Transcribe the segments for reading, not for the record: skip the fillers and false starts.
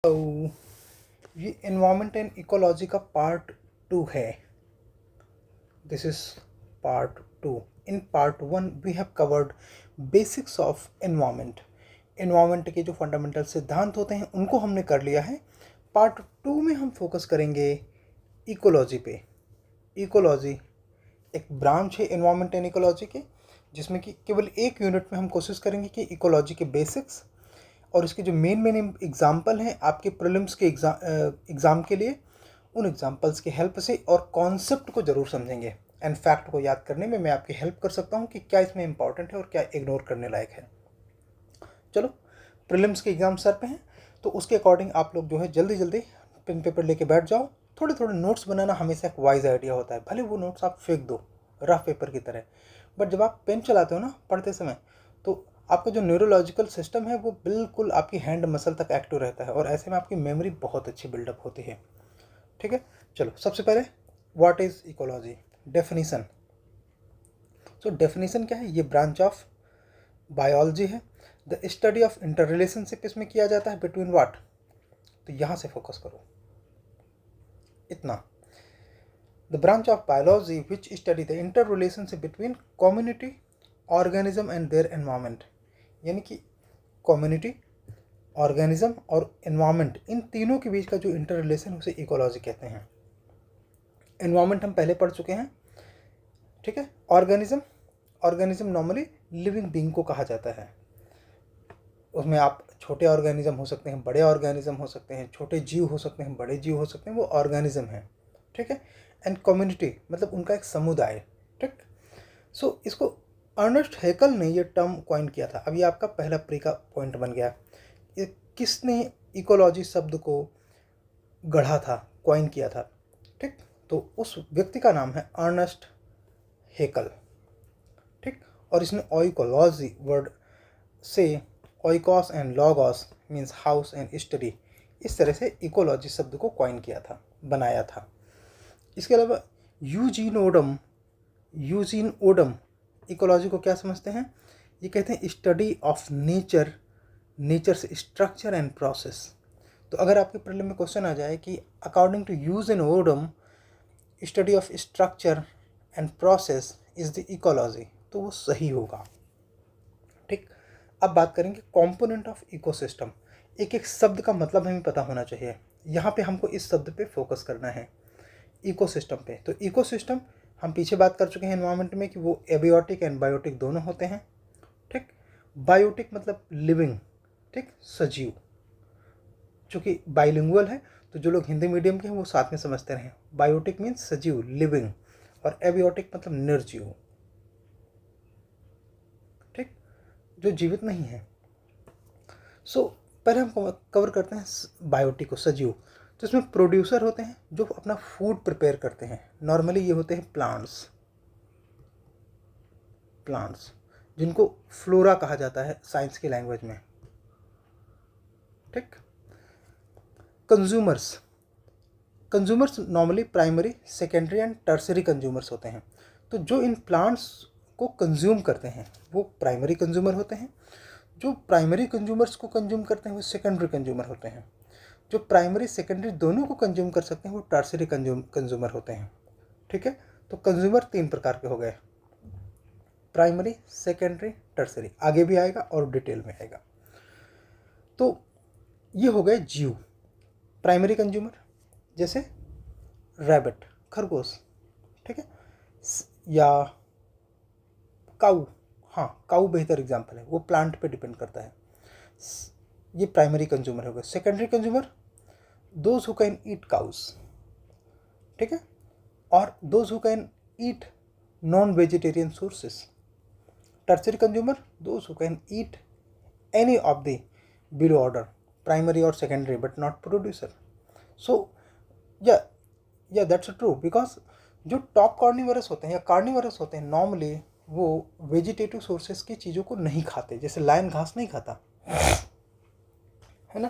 तो ये environment and ecology का पार्ट 2 है. This is part 2. In part 1 we have covered basics of environment. Environment के जो फंडामेंटल सिद्धांत होते हैं उनको हमने कर लिया है. पार्ट 2 में हम फोकस करेंगे इकोलॉजी पे. इकोलॉजी एक ब्रांच है एनवायरनमेंट एंड इकोलॉजी के, जिसमें कि केवल एक यूनिट में हम कोशिश करेंगे कि इकोलॉजी के बेसिक्स और इसके जो मेन एग्जाम्पल हैं आपके प्रीलिम्स के एग्ज़ाम के लिए, उन एग्जाम्पल्स की हेल्प से और कॉन्सेप्ट को ज़रूर समझेंगे. एंड फैक्ट को याद करने में मैं आपकी हेल्प कर सकता हूँ कि क्या इसमें इंपॉर्टेंट है और क्या इग्नोर करने लायक है. चलो, प्रीलिम्स के एग्ज़ाम सर पे हैं, तो उसके अकॉर्डिंग आप लोग जो है जल्दी जल्दी पेन पेपर लेके बैठ जाओ. थोड़े थोड़े नोट्स बनाना हमेशा एक वाइज आइडिया होता है. भले वो नोट्स आप फेंक दो रफ पेपर की तरह, बट जब आप पेन चलाते हो ना पढ़ते समय, तो आपका जो न्यूरोलॉजिकल सिस्टम है वो बिल्कुल आपकी हैंड मसल तक एक्टिव रहता है और ऐसे में आपकी मेमोरी बहुत अच्छी बिल्डअप होती है. ठीक है, चलो सबसे पहले what is ecology, definition. So definition क्या है? ये ब्रांच ऑफ बायोलॉजी है. The study of inter relationship इसमें किया जाता है बिटवीन व्हाट. तो यहां से फोकस करो इतना. The branch of biology which study the inter relationship between community, organism and their environment. यानी कि कम्युनिटी, ऑर्गेनिज्म और एनवायरमेंट, इन तीनों के बीच का जो इंटर रिलेशन उसे इकोलॉजी कहते हैं. एनवायरमेंट हम पहले पढ़ चुके हैं. ठीक है, organism, organism normally living being को कहा जाता है. उसमें आप छोटे ऑर्गेनिज्म हो सकते हैं, बड़े ऑर्गेनिज्म हो सकते हैं, छोटे जीव हो सकते हैं, बड़े जीव हो सकते हैं, वो ऑर्गेनिज्म है. ठीक है. एंड कम्युनिटी मतलब उनका एक समुदाय. ठीक. सो इसको अर्नेस्ट हैकल ने ये टर्म कॉइन किया था. अब ये आपका पहला प्री का पॉइंट बन गया. ये किसने इकोलॉजी शब्द को गढ़ा था, कॉइन किया था? ठीक. तो उस व्यक्ति का नाम है अर्नेस्ट हैकल. ठीक. और इसने ओइकोलॉजी वर्ड से oikos and logos means house and study, इस तरह से इकोलॉजी शब्द को कॉइन किया था, बनाया था. इसके अलावा यूजीन ओडम इकोलॉजी को क्या समझते हैं? ये कहते हैं स्टडी ऑफ नेचर, नेचर से स्ट्रक्चर एंड प्रोसेस. तो अगर आपके प्रीलिम में क्वेश्चन आ जाए कि according to Eugene Odum study of structure and process is the ecology, तो वो सही होगा. ठीक. अब बात करेंगे कंपोनेंट ऑफ इकोसिस्टम. एक एक शब्द का मतलब हमें पता होना चाहिए. यहाँ पे हमको इस शब्द पे फोकस करना है, इकोसिस्टम पे. तो इकोसिस्टम हम पीछे बात कर चुके हैं एनवायरनमेंट में कि वो एबियोटिक एंड बायोटिक दोनों होते हैं. ठीक. बायोटिक मतलब लिविंग. ठीक, सजीव. चूँकि बाइलिंगुअल है तो जो लोग हिंदी मीडियम के हैं वो साथ में समझते रहें. बायोटिक मीन्स सजीव, लिविंग, और एबियोटिक मतलब निर्जीव. ठीक, जो जीवित नहीं है. सो पहले हम कवर करते हैं बायोटिक को, सजीव. तो इसमें प्रोड्यूसर होते हैं जो अपना फूड प्रिपेयर करते हैं. नॉर्मली ये होते हैं प्लांट्स, प्लांट्स जिनको फ्लोरा कहा जाता है साइंस की लैंग्वेज में. ठीक. Consumers, consumers normally primary, secondary and tertiary consumers होते हैं. तो जो इन प्लांट्स को कंज्यूम करते हैं वो प्राइमरी कंज्यूमर होते हैं. जो प्राइमरी कंज्यूमर्स को कंज्यूम करते हैं वो सेकेंडरी कंज्यूमर होते हैं. जो प्राइमरी सेकेंडरी दोनों को कंज्यूम कर सकते हैं वो टर्सरी कंज्यूमर होते हैं. ठीक है. तो कंज्यूमर 3 प्रकार के हो गए, प्राइमरी, सेकेंडरी, टर्सरी. आगे भी आएगा और डिटेल में आएगा. तो ये हो गए जीव, प्राइमरी कंज्यूमर, जैसे रैबिट, खरगोश. ठीक है. या काऊ. हाँ, काऊ बेहतर एग्जाम्पल है, वो प्लांट पे डिपेंड करता है. ये प्राइमरी कंज्यूमर हो गए. Secondary consumer those who can eat cows. ठीक है. और those who can eat non vegetarian sources. Tertiary consumer those who can eat any of the below order, primary और सेकेंडरी, बट नॉट प्रोड्यूसर. सो या that's true, because जो top carnivorous होते हैं या carnivorous होते हैं नॉर्मली वो वेजिटेटिव सोर्सेस की चीज़ों को नहीं खाते. जैसे लायन घास नहीं खाता है ना.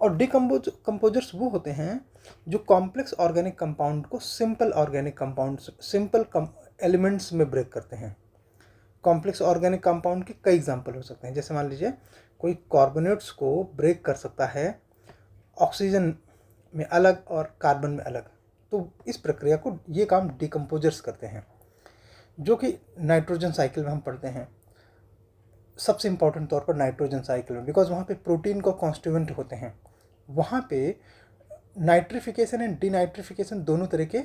और डिकम्पोजर्स वो होते हैं जो कॉम्प्लेक्स ऑर्गेनिक कंपाउंड को simple organic compound, simple elements में ब्रेक करते हैं. कॉम्प्लेक्स ऑर्गेनिक कंपाउंड के कई एग्जांपल हो सकते हैं. जैसे मान लीजिए कोई कार्बोनेट्स को ब्रेक कर सकता है ऑक्सीजन में अलग और कार्बन में अलग। तो इस प्रक्रिया को ये काम डिकम्पोजर्स करते हैं, जो कि नाइट्रोजन साइकिल में हम पढ़ते हैं, सबसे इंपॉर्टेंट तौर पर नाइट्रोजन साइकिल में, बिकॉज वहाँ पे प्रोटीन को कॉन्स्टिट्यूएंट होते हैं। वहाँ पे नाइट्रिफिकेशन एंड डीनाइट्रिफिकेशन दोनों तरह के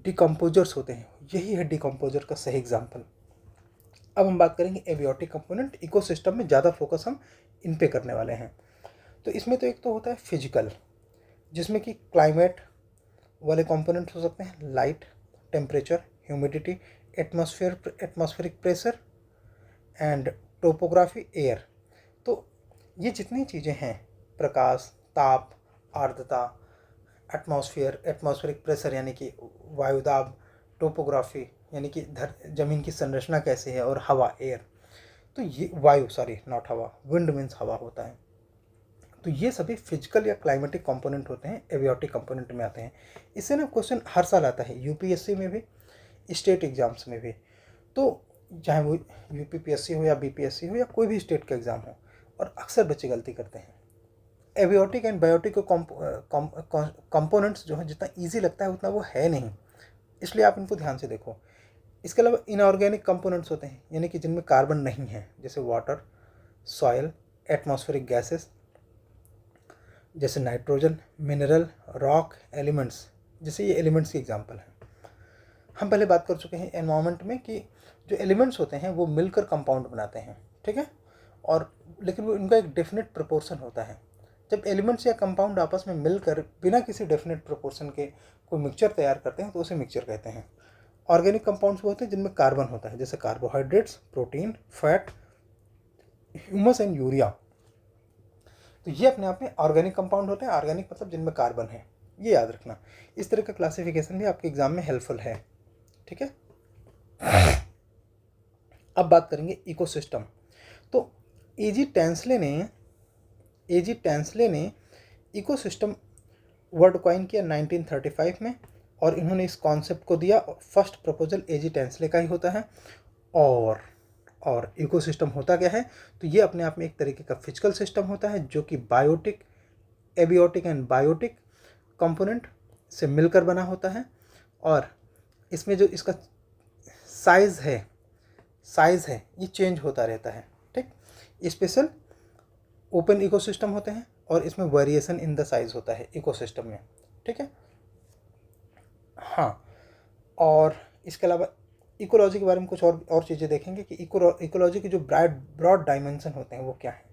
डिकम्पोजर्स होते हैं। यही है डिकम्पोजर का सही एग्जाम्पल। अब हम बात करेंगे एबियोटिक कंपोनेंट। इकोसिस्टम में ज़्यादा फोकस हम इन पे करने वाले हैं। तो इसमें तो एक तो होता है फिजिकल, जिसमें कि क्लाइमेट वाले कंपोनेंट्स हो सकते हैं, light, temperature, humidity, atmospheric pressure and topography, air. तो ये जितनी चीज़ें हैं, प्रकाश, ताप, आर्द्रता, एटमॉस्फेरिक प्रेशर यानी कि वायुदाब, टोपोग्राफी यानी कि जमीन की संरचना कैसे है, और हवा, एयर। तो ये वायु, सॉरी नॉट हवा, विंड मीन्स हवा होता है। तो ये सभी फिजिकल या क्लाइमेटिक कंपोनेंट होते हैं, एबियोटिक कंपोनेंट में आते हैं। इससे ना क्वेश्चन हर साल आता है, यूपीएससी में भी, स्टेट एग्जाम्स में भी। तो चाहे वो यूपीपीएससी हो या बीपीएससी हो या कोई भी स्टेट का एग्ज़ाम हो, और अक्सर बच्चे गलती करते हैं। एबियोटिक एंड बायोटिक कंपोनेंट्स जो है, जितना ईजी लगता है उतना वो है नहीं, इसलिए आप इनको ध्यान से देखो। इसके अलावा इनऑर्गेनिक कंपोनेंट्स होते हैं, यानी कि जिनमें कार्बन नहीं है, जैसे वाटर, सॉयल, एटमॉस्फेरिक गैसेस जैसे नाइट्रोजन, मिनरल, रॉक, एलिमेंट्स, जैसे ये एलिमेंट्स की एग्जांपल हैं। हम पहले बात कर चुके हैं एनवायरनमेंट में कि जो एलिमेंट्स होते हैं वो मिलकर कंपाउंड बनाते हैं, ठीक है, और लेकिन वो उनका एक डेफिनेट प्रोपोर्शन होता है। जब एलिमेंट्स या कंपाउंड आपस में मिलकर बिना किसी डेफिनेट प्रोपोर्शन के कोई मिक्सचर तैयार करते हैं तो उसे मिक्सचर कहते हैं। ऑर्गेनिक कंपाउंड्स वो होते हैं जिनमें कार्बन होता है, जैसे carbohydrates, protein, fat, humus and urea. तो ये अपने आप में ऑर्गेनिक कंपाउंड होते हैं। ऑर्गेनिक मतलब जिनमें कार्बन है, ये याद रखना। इस तरह का क्लासिफिकेशन भी आपके एग्जाम में हेल्पफुल है, ठीक है। अब बात करेंगे इकोसिस्टम। तो एजी टेंसले ने इकोसिस्टम वर्ड कॉइन किया 1935 में, और इन्होंने इस कॉन्सेप्ट को दिया। फर्स्ट प्रपोजल एजी टेंसले का ही होता है। और इकोसिस्टम होता क्या है, तो ये अपने आप में एक तरीके का फिजिकल सिस्टम होता है, जो कि biotic, abiotic and biotic component से मिलकर बना होता है। और इसमें जो इसका साइज़ है ये चेंज होता रहता है, ठीक। स्पेशल ओपन इकोसिस्टम होते हैं, और इसमें वेरिएशन इन द साइज होता है इकोसिस्टम में, ठीक है। हाँ, और इसके अलावा इकोलॉजी के बारे में कुछ और चीज़ें देखेंगे कि इकोलॉजी के जो ब्रॉड डायमेंशन होते हैं वो क्या है।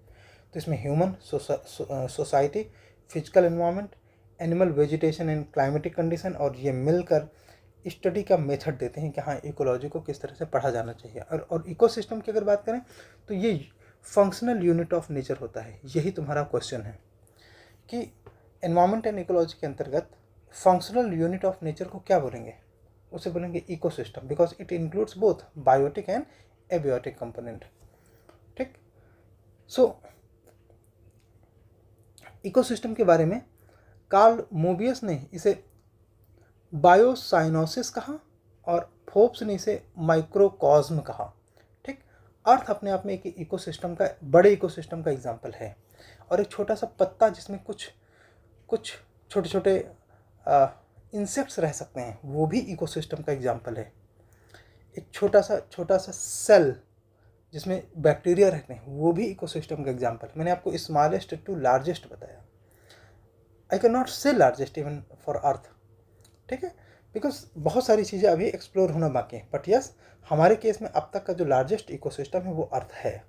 तो इसमें human society, physical environment, animal, vegetation and climatic condition, और ये मिलकर स्टडी का मेथड देते हैं कि हाँ इकोलॉजी को किस तरह से पढ़ा जाना चाहिए। और इकोसिस्टम की अगर बात करें तो ये फंक्शनल यूनिट ऑफ नेचर होता है। यही तुम्हारा क्वेश्चन है कि एनवायरनमेंट एंड इकोलॉजी के अंतर्गत फंक्शनल यूनिट ऑफ नेचर को क्या बोलेंगे, उसे बोलेंगे ecosystem, because it includes both biotic and abiotic component, ठीक। सो इकोसिस्टम के बारे में कार्ल मोबियस ने इसे बायोसाइनोसिस कहा, और फोर्ब्स ने इसे माइक्रोकॉज्म कहा, ठीक। अर्थ अपने आप में एक इकोसिस्टम का, बड़े इकोसिस्टम का एग्जाम्पल है। और एक छोटा सा पत्ता जिसमें कुछ छोटे छोटे इंसेक्ट्स रह सकते हैं, वो भी इकोसिस्टम का एग्जाम्पल है। एक छोटा सा सेल जिसमें बैक्टीरिया रहते हैं, वो भी इकोसिस्टम का एग्जाम्पल। मैंने आपको स्मॉलेस्ट टू लार्जेस्ट बताया। आई कैन नॉट से लार्जेस्ट इवन फॉर अर्थ, ठीक है, बिकॉज बहुत सारी चीज़ें अभी एक्सप्लोर होना बाकी है। बट यस, हमारे केस में अब तक का जो लार्जेस्ट इकोसिस्टम है वो अर्थ है,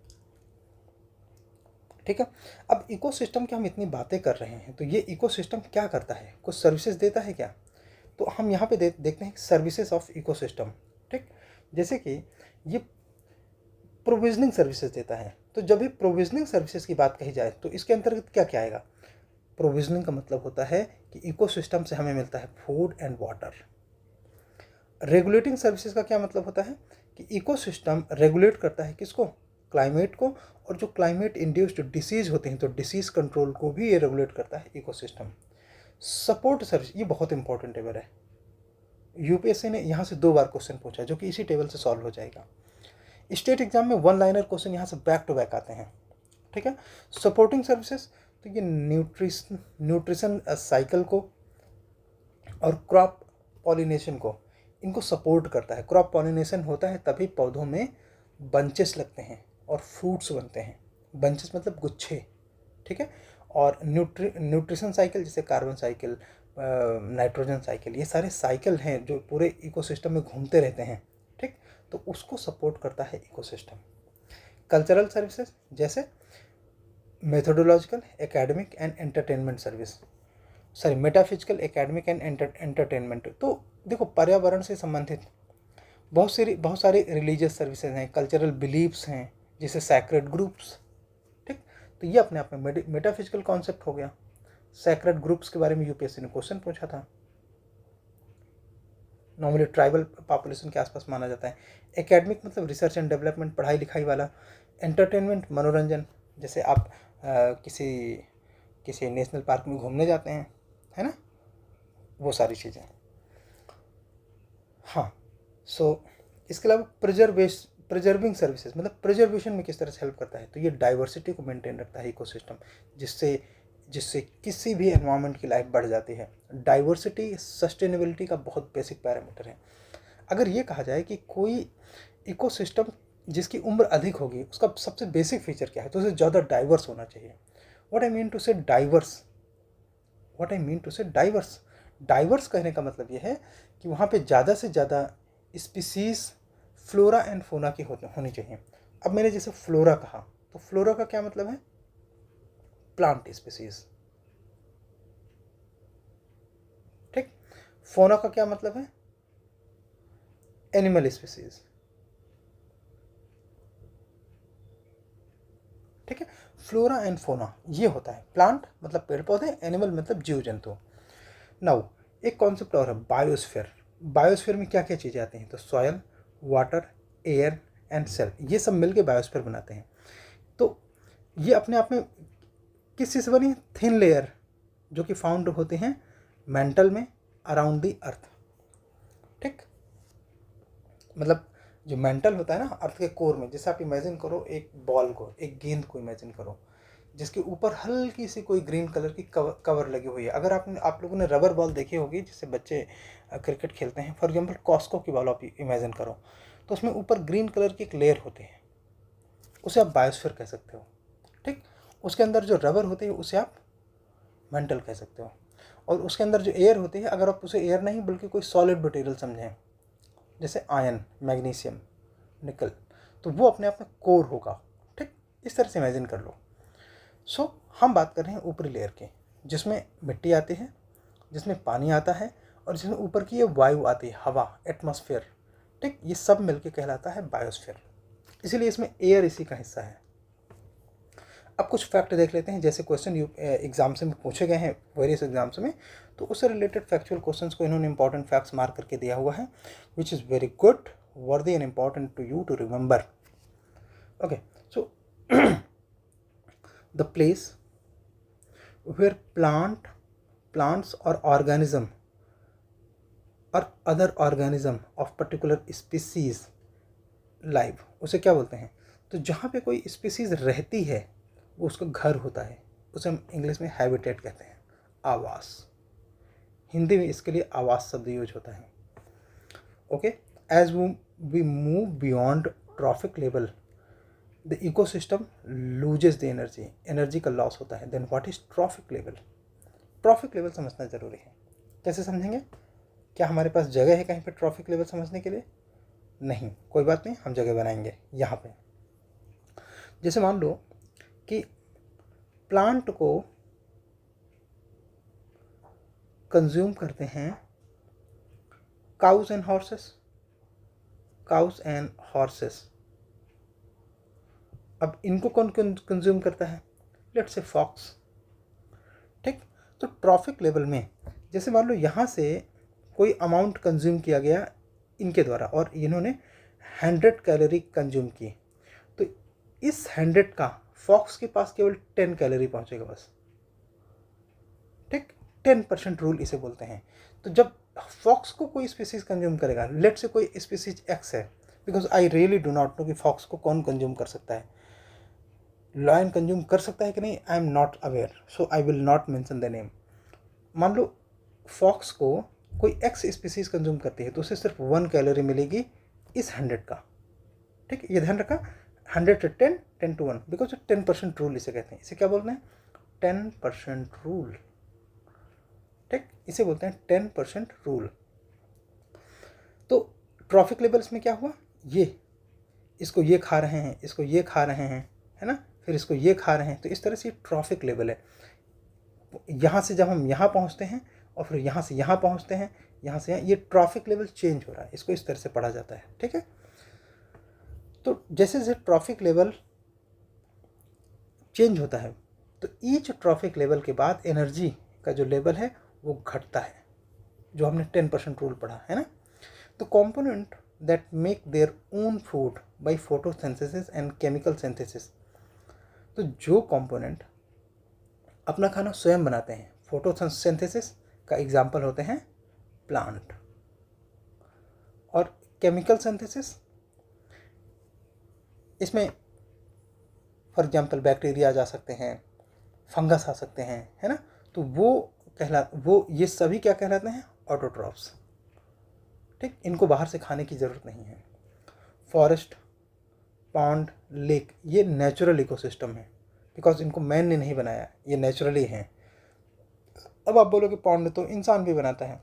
ठीक है। अब इकोसिस्टम की हम इतनी बातें कर रहे हैं, तो ये इकोसिस्टम क्या करता है, कुछ सर्विसेज देता है क्या? तो हम यहाँ पे देखते हैं सर्विसेज ऑफ इकोसिस्टम, ठीक। जैसे कि ये प्रोविजनिंग सर्विसेज देता है। तो जब भी प्रोविजनिंग सर्विसेज की बात कही जाए तो इसके अंतर्गत क्या क्या आएगा? प्रोविजनिंग का मतलब होता है कि इकोसिस्टम से हमें मिलता है food and water. Regulating services का क्या मतलब होता है कि इकोसिस्टम रेगुलेट करता है किसको? क्लाइमेट को। और जो क्लाइमेट इंड्यूस्ड डिसीज होते हैं तो डिसीज कंट्रोल को भी ये रेगुलेट करता है इकोसिस्टम। सपोर्ट सर्विस, ये बहुत इंपॉर्टेंट टेबल है। यूपीएससी ने यहाँ से 2 बार क्वेश्चन पूछा, जो कि इसी टेबल से सॉल्व हो जाएगा। स्टेट एग्जाम में 1 लाइनर क्वेश्चन यहाँ से बैक टू बैक आते हैं, ठीक है। सपोर्टिंग सर्विसेज, तो ये न्यूट्रिशन साइकिल को और क्रॉप पॉलिनेशन को, इनको सपोर्ट करता है। क्रॉप पॉलिनेशन होता है तभी पौधों में बंचेस लगते हैं और फ्रूट्स बनते हैं। बंचेस मतलब गुच्छे, ठीक है। और न्यूट्रिशन साइकिल जैसे कार्बन साइकिल, नाइट्रोजन साइकिल, ये सारे साइकिल हैं जो पूरे इकोसिस्टम में घूमते रहते हैं, ठीक। तो उसको सपोर्ट करता है इकोसिस्टम। कल्चरल सर्विसेज जैसे methodological, academic and entertainment service, sorry metaphysical, academic and entertainment. तो देखो, पर्यावरण से संबंधित बहुत सारे रिलीजियस सर्विसेज हैं, कल्चरल बिलीव्स हैं, जैसे सैक्रेड ग्रुप्स, ठीक। तो ये अपने आप में मेटाफिजिकल कॉन्सेप्ट हो गया। सैक्रेड ग्रुप्स के बारे में यूपीएससी ने क्वेश्चन पूछा था। नॉर्मली ट्राइबल पॉपुलेशन के आसपास माना जाता है। एकेडमिक मतलब रिसर्च एंड डेवलपमेंट, पढ़ाई लिखाई वाला। एंटरटेनमेंट मनोरंजन, जैसे आप किसी नेशनल पार्क में घूमने जाते हैं, है ना, वो सारी चीज़ें। हाँ, सो इसके अलावा प्रिजर्विंग सर्विसेज मतलब प्रिजर्वेशन में किस तरह से हेल्प करता है, तो ये डाइवर्सिटी को मेंटेन रखता है इकोसिस्टम, जिससे किसी भी एनवायरनमेंट की लाइफ बढ़ जाती है। डाइवर्सिटी सस्टेनेबिलिटी का बहुत बेसिक पैरामीटर है। अगर ये कहा जाए कि कोई इकोसिस्टम जिसकी उम्र अधिक होगी उसका सबसे बेसिक फीचर क्या है, तो उसे ज़्यादा डाइवर्स होना चाहिए। व्हाट आई मीन टू से डाइवर्स, डाइवर्स कहने का मतलब ये है कि वहाँ पे ज़्यादा से ज़्यादा स्पीसीज फ्लोरा एंड फोना की होनी चाहिए। अब मैंने जैसे फ्लोरा कहा, तो फ्लोरा का क्या मतलब है, प्लांट स्पीसीज, ठीक। फोना का क्या मतलब है, एनिमल स्पीसीज, ठीक है। फ्लोरा एंड फोना ये होता है, प्लांट मतलब पेड़ पौधे, एनिमल मतलब जीव जंतु। नाउ एक कॉन्सेप्ट और है, बायोस्फीयर। बायोस्फीयर में क्या क्या चीज़ें आती हैं, तो soil, water, air and cell, ये सब मिलके बायोस्फीयर बनाते हैं। तो ये अपने आप में किस चीज़ से बनी है, थिन लेयर जो कि फाउंड होते हैं मेंटल में अराउंड द अर्थ, ठीक। मतलब जो मेंटल होता है ना अर्थ के कोर में, जैसे आप इमेजिन करो एक बॉल को, एक गेंद को इमेजिन करो जिसके ऊपर हल्की सी कोई ग्रीन कलर की कवर लगी हुई है। अगर आप लोगों ने रबर बॉल देखी होगी जिससे बच्चे क्रिकेट खेलते हैं, फॉर एग्जांपल कॉस्को की बॉल आप इमेजिन करो, तो उसमें ऊपर ग्रीन कलर की एक लेयर होती है, उसे आप बायोस्फीयर कह सकते हो, ठीक। उसके अंदर जो रबर होती है उसे आप मेंटल कह सकते हो, और उसके अंदर जो एयर होती है, अगर आप उसे एयर नहीं बल्कि कोई सॉलिड मटेरियल समझें जैसे आयन, मैग्नीशियम, निकल, तो वो अपने आप में कोर होगा, ठीक। इस तरह से इमेजिन कर लो। सो हम बात कर रहे हैं ऊपरी लेयर की, जिसमें मिट्टी आती है, जिसमें पानी आता है, और जिसमें ऊपर की ये वायु आती है, हवा, एटमॉस्फेयर, ठीक। ये सब मिलके कहलाता है बायोस्फीयर, इसीलिए इसमें एयर इसी का हिस्सा है। अब कुछ फैक्ट देख लेते हैं, जैसे क्वेश्चन एग्जाम्स में पूछे गए हैं वेरियस एग्जाम्स में, तो उससे रिलेटेड फैक्चुअल क्वेश्चंस को इन्होंने इंपॉर्टेंट फैक्ट्स मार्क करके दिया हुआ है, which is very good, worthy and important to you to remember. Okay, so the place where plants or organism or other organism of particular species live, उसे क्या बोलते हैं, तो जहाँ पे कोई स्पीसीज रहती है वो उसका घर होता है, उसे हम इंग्लिश में हैबिटेट कहते हैं, आवास। हिंदी में इसके लिए आवास शब्द यूज होता है। Okay, as we move beyond trophic level the ecosystem loses the energy का लॉस होता है। Then what is trophic level, trophic level समझना ज़रूरी है। कैसे समझेंगे, क्या हमारे पास जगह है कहीं पे ट्रॉफिक लेवल समझने के लिए, नहीं, कोई बात नहीं, हम जगह बनाएंगे यहाँ पे। जैसे मान लो कि प्लांट को कंज्यूम करते हैं काउस एंड हॉर्सेस। अब इनको कौन कंज्यूम करता है, लेट्स से फॉक्स, ठीक। तो ट्रॉफिक लेवल में जैसे मान लो यहाँ से कोई अमाउंट कंज्यूम किया गया इनके द्वारा और इन्होंने 100 कैलोरी कंज्यूम की, तो इस 100 का फॉक्स के पास केवल 10 कैलोरी पहुँचेगा बस, ठीक। 10% रूल इसे बोलते हैं। तो जब फॉक्स को कोई स्पीसीज कंज्यूम करेगा, लेट से कोई स्पीसीज एक्स है, because I really do not know कि फॉक्स को कौन कंज्यूम कर सकता है, लायन कंज्यूम कर सकता है कि नहीं, I am not aware, so I will not mention the name. मान लो फॉक्स को कोई एक्स स्पीसीज कंज्यूम करती है तो उसे सिर्फ 1 कैलोरी मिलेगी इस 100 का। ठीक, ये ध्यान रखा, 100 to 10, 10 to 1, बिकॉज 10% रूल इसे कहते हैं। इसे क्या बोलते हैं? 10% रूल। ठीक, इसे बोलते हैं 10% रूल। तो ट्रॉफिक लेवल्स में क्या हुआ, ये इसको ये खा रहे हैं, इसको ये खा रहे हैं, है ना, फिर इसको ये खा रहे हैं, तो इस तरह से ट्रॉफिक लेवल है। यहाँ से जब हम यहाँ पहुँचते हैं और फिर यहाँ से यहाँ पहुँचते हैं, यहाँ से यहाँ, ये ट्रॉफिक लेवल चेंज हो रहा है, इसको इस तरह से पढ़ा जाता है। ठीक है, तो जैसे जैसे ट्रॉफिक लेवल चेंज होता है तो ईच ट्रॉफिक लेवल के बाद एनर्जी का जो लेवल है वो घटता है, जो हमने 10% रूल पढ़ा है ना। तो component that make their own food by photosynthesis and chemical synthesis, तो जो कंपोनेंट अपना खाना स्वयं बनाते हैं, फोटोसिंथेसिस का एग्जाम्पल होते हैं प्लांट, और केमिकल सिंथेसिस इसमें फॉर एग्जाम्पल बैक्टीरिया जा सकते हैं, फंगस आ सकते हैं, है ना। तो वो ये सभी क्या कहलाते हैं? ऑटोट्रॉफ्स। ठीक, इनको बाहर से खाने की ज़रूरत नहीं है। फॉरेस्ट, पॉन्ड, लेक, ये नेचुरल इकोसिस्टम है, बिकॉज इनको मैन ने नहीं बनाया, ये नेचुरली हैं। अब आप बोलोगे पॉन्ड तो इंसान भी बनाता है,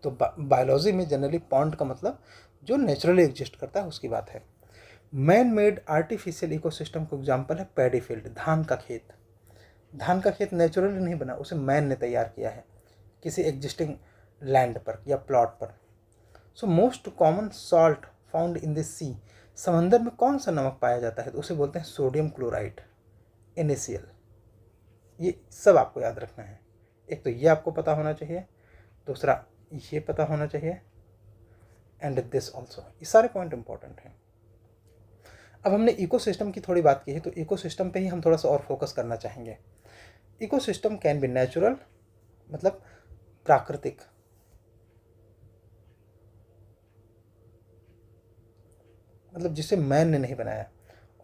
तो बायोलॉजी में जनरली पॉन्ड का मतलब जो नेचुरली एग्जिस्ट करता है उसकी बात है। मैन मेड आर्टिफिशियल इकोसिस्टम का एग्जाम्पल है पैडी फील्ड, धान का खेत। धान का खेत नेचुरली नहीं बना, उसे मैन ने तैयार किया है किसी एग्जिस्टिंग लैंड पर या प्लॉट पर। So most common salt found in the sea, समंदर में कौन सा नमक पाया जाता है? तो उसे बोलते हैं सोडियम क्लोराइड, NaCl। ये सब आपको याद रखना है। एक तो ये आपको पता होना चाहिए, दूसरा ये पता होना चाहिए, एंड दिस ऑल्सो। ये सारे पॉइंट इंपॉर्टेंट हैं। अब हमने इकोसिस्टम की थोड़ी बात की है, तो इकोसिस्टम पे ही हम थोड़ा सा और फोकस करना चाहेंगे। इकोसिस्टम कैन बी नेचुरल, मतलब प्राकृतिक, मतलब जिसे मैन ने नहीं बनाया,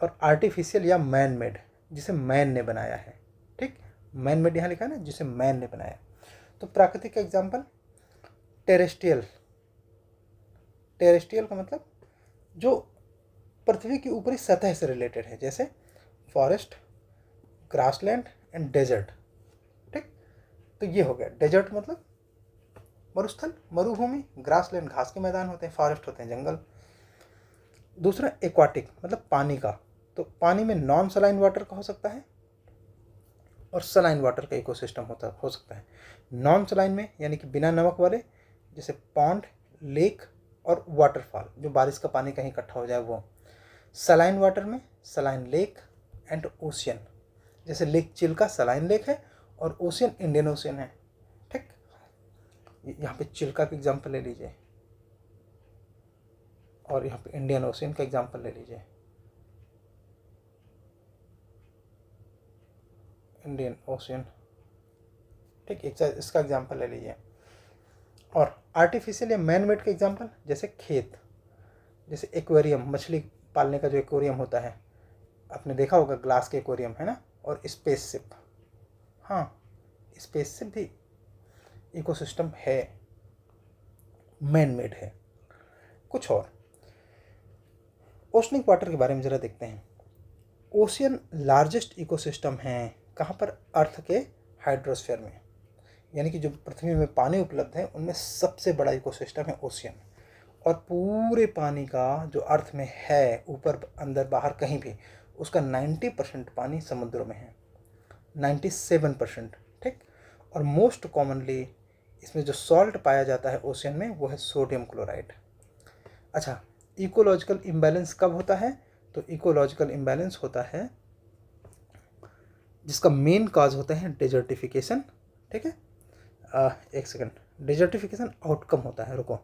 और आर्टिफिशियल या मैन मेड, जिसे मैन ने बनाया है। ठीक, मैन मेड यहाँ लिखा है ना, जिसे मैन ने बनाया। तो प्राकृतिक का एग्जाम्पल टेरेस्ट्रियल। टेरेस्ट्रियल का मतलब जो पृथ्वी की ऊपरी सतह से रिलेटेड है, जैसे फॉरेस्ट, ग्रासलैंड एंड डेजर्ट। ठीक, तो ये हो गया। डेजर्ट मतलब मरुस्थल, मरुभूमि, ग्रासलैंड घास के मैदान होते हैं, फॉरेस्ट होते हैं जंगल। दूसरा एक्वाटिक मतलब पानी का, तो पानी में नॉन सलाइन वाटर का हो सकता है और सलाइन वाटर का इकोसिस्टम हो सकता है। नॉन सलाइन में यानी कि बिना नमक वाले, जैसे पॉन्ड, लेक और वाटरफॉल, जो बारिश का पानी कहीं इकट्ठा हो जाए वो। सलाइन वाटर में सलाइन लेक एंड ओशियन, जैसे लेक चिल्का सलाइन लेक है और ओशियन इंडियन ओशियन है। ठीक, यहाँ पे चिल्का का एग्जाम्पल ले लीजिए और यहाँ पे इंडियन ओशियन का एग्जाम्पल ले लीजिए। इंडियन ओशियन, ठीक, इसका एग्जाम्पल ले लीजिए। और आर्टिफिशियल या मैन मेड का एग्जाम्पल जैसे खेत, जैसे एक्वेरियम, मछली पालने का जो एक्वेरियम होता है, आपने देखा होगा ग्लास के एक्वेरियम, है ना। और स्पेसशिप, हाँ, स्पेसशिप भी इकोसिस्टम है, मैन मेड है। कुछ और ओशनिक वाटर के बारे में ज़रा देखते हैं। ओशियन लार्जेस्ट इकोसिस्टम हैं कहाँ पर? अर्थ के हाइड्रोस्फीयर में, यानी कि जो पृथ्वी में पानी उपलब्ध है उनमें सबसे बड़ा इकोसिस्टम है ओशियन। और पूरे पानी का जो अर्थ में है, ऊपर अंदर बाहर कहीं भी, उसका 90% पानी समुद्रों में है, 97%। ठीक, और मोस्ट कॉमनली इसमें जो सॉल्ट पाया जाता है ओशियन में वो है सोडियम क्लोराइड। अच्छा, इकोलॉजिकल इम्बैलेंस कब होता है? तो इकोलॉजिकल इम्बैलेंस होता है जिसका मेन काज होता है डेजर्टिफिकेशन। ठीक है, एक सेकंड, डेजर्टिफिकेशन आउटकम होता है, रुको।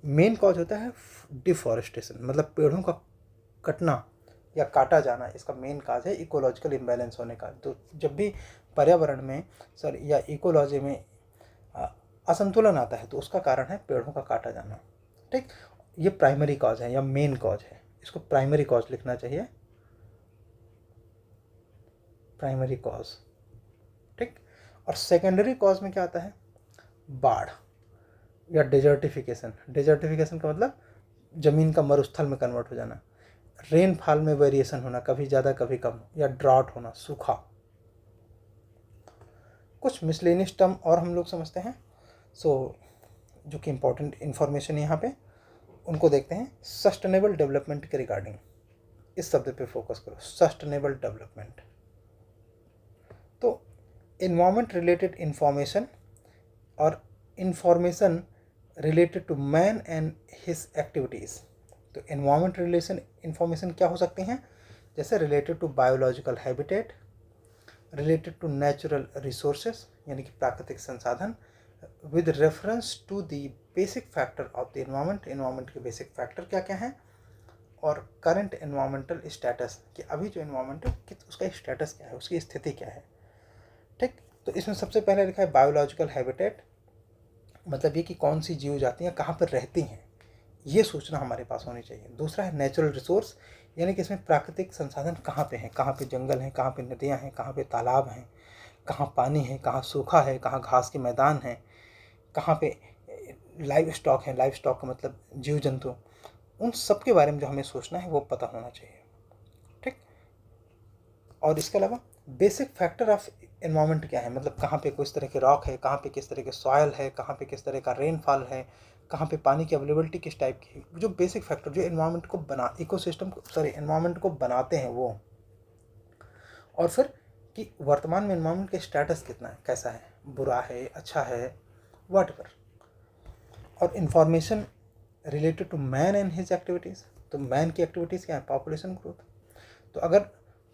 मेन कॉज होता है डिफॉरेस्टेशन, मतलब पेड़ों का कटना या काटा जाना, इसका मेन काज है इकोलॉजिकल इम्बैलेंस होने का। तो जब भी पर्यावरण में या इकोलॉजी में असंतुलन आता है तो उसका कारण है पेड़ों का काटा जाना। ठीक, ये प्राइमरी कॉज है या मेन कॉज है, इसको प्राइमरी कॉज लिखना चाहिए। प्राइमरी कॉज, ठीक। और सेकेंडरी कॉज में क्या आता है? बाढ़ या डेजर्टिफिकेशन। डेजर्टिफिकेशन का मतलब जमीन का मरुस्थल में कन्वर्ट हो जाना, रेनफॉल में वेरिएशन होना, कभी ज़्यादा कभी कम, या ड्रॉट होना, सूखा। कुछ मिसलेनियस टर्म और हम लोग समझते हैं, जो कि इम्पोर्टेंट इंफॉर्मेशन यहाँ पे, उनको देखते हैं। सस्टेनेबल डेवलपमेंट के रिगार्डिंग इस शब्द पे फोकस करो, सस्टेनेबल डेवलपमेंट। तो इन्वायरमेंट रिलेटेड इंफॉर्मेशन और information related to man and his activities. तो इन्वायरमेंट रिलेशन इंफॉर्मेशन क्या हो सकती हैं? जैसे related to biological habitat, related to natural resources यानी कि प्राकृतिक संसाधन, with reference to the basic factor of the environment. Environment के बेसिक फैक्टर क्या क्या हैं, और करंट इन्वायरमेंटल स्टेटस कि अभी जो इन्वायरमेंट है उसका स्टेटस क्या है, उसकी स्थिति क्या है, ठीक। तो इसमें सबसे पहले लिखा है बायोलॉजिकल हैबिटेट, मतलब ये कि कौन सी जीव जातियाँ कहाँ पर रहती हैं, ये सूचना हमारे पास होनी चाहिए। दूसरा है नेचुरल रिसोर्स, यानी कि इसमें प्राकृतिक संसाधन कहाँ पे हैं, कहाँ पे जंगल हैं, कहाँ पे नदियाँ हैं, कहाँ पे तालाब हैं, कहाँ पानी है, कहाँ सूखा है, कहाँ घास के मैदान हैं, कहाँ पे लाइव स्टॉक है। लाइव स्टॉक का मतलब जीव जंतु, उन सब के बारे में जो हमें सोचना है वो पता होना चाहिए, ठीक। और इसके अलावा बेसिक फैक्टर ऑफ एनवायरनमेंट क्या है, मतलब कहाँ पे किस तरह के रॉक है, कहाँ पे किस तरह के सॉयल है, कहाँ पे किस तरह का रेनफॉल है, कहाँ पे पानी की अवेलेबिलिटी किस टाइप की, जो बेसिक फैक्टर जो एनवायरनमेंट को इकोसिस्टम एनवायरनमेंट को बनाते हैं वो। और फिर कि वर्तमान में एनवायरनमेंट का स्टेटस कितना है, कैसा है, बुरा है, अच्छा है, व्हाटएवर। और information related to man and his activities. तो मैन की एक्टिविटीज़ क्या है? Population growth. तो अगर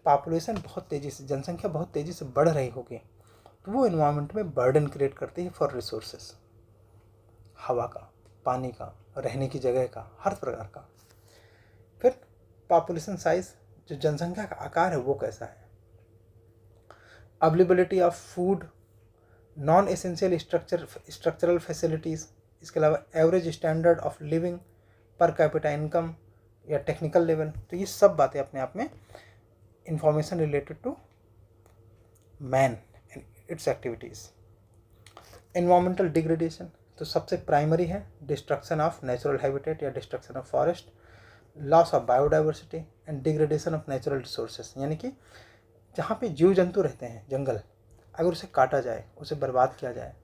पॉपुलेशन बहुत तेज़ी से, जनसंख्या बहुत तेज़ी से बढ़ रही होगी तो वो इन्वायरमेंट में बर्डन क्रिएट करती है फॉर रिसोर्सेस, हवा का, पानी का, रहने की जगह का, हर प्रकार का। फिर पॉपुलेशन साइज, जो जनसंख्या का आकार है वो कैसा है, availability of food, non essential structural facilities, इसके अलावा average standard of living, per capita income या टेक्निकल लेवल। तो ये सब बातें अपने आप में information related to man and its activities. Environmental degradation, तो सबसे प्राइमरी है डिस्ट्रक्शन ऑफ नेचुरल हैबिटेट या destruction of forest, loss of biodiversity and degradation of natural resources, यानी कि जहाँ पे जीव जंतु रहते हैं, जंगल, अगर उसे काटा जाए, उसे बर्बाद किया जाए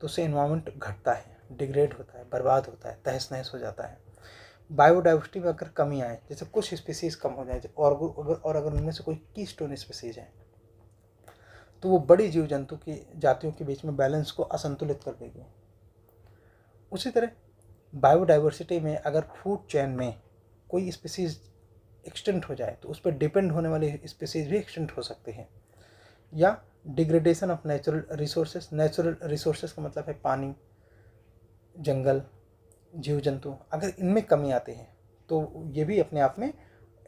तो उससे इन्वायरमेंट घटता है, डिग्रेड होता है, बर्बाद होता है, तहस नहस हो जाता है। बायोडाइवर्सिटी में अगर कमी आए, जैसे कुछ स्पीसीज़ कम हो जाए और अगर उनमें से कोई कीस्टोन स्पीसीज है तो वो बड़ी जीव जंतु की जातियों के बीच में बैलेंस को असंतुलित कर देगी। उसी तरह बायोडाइवर्सिटी में अगर फूड चेन में कोई स्पीसीज एक्सटेंट हो जाए तो उस पर डिपेंड होने वाली स्पीसीज भी एक्सटेंट हो सकती हैं। या degradation of natural resources, natural resources का मतलब है पानी, जंगल, जीव जंतु, अगर इनमें कमी आती है तो ये भी अपने आप में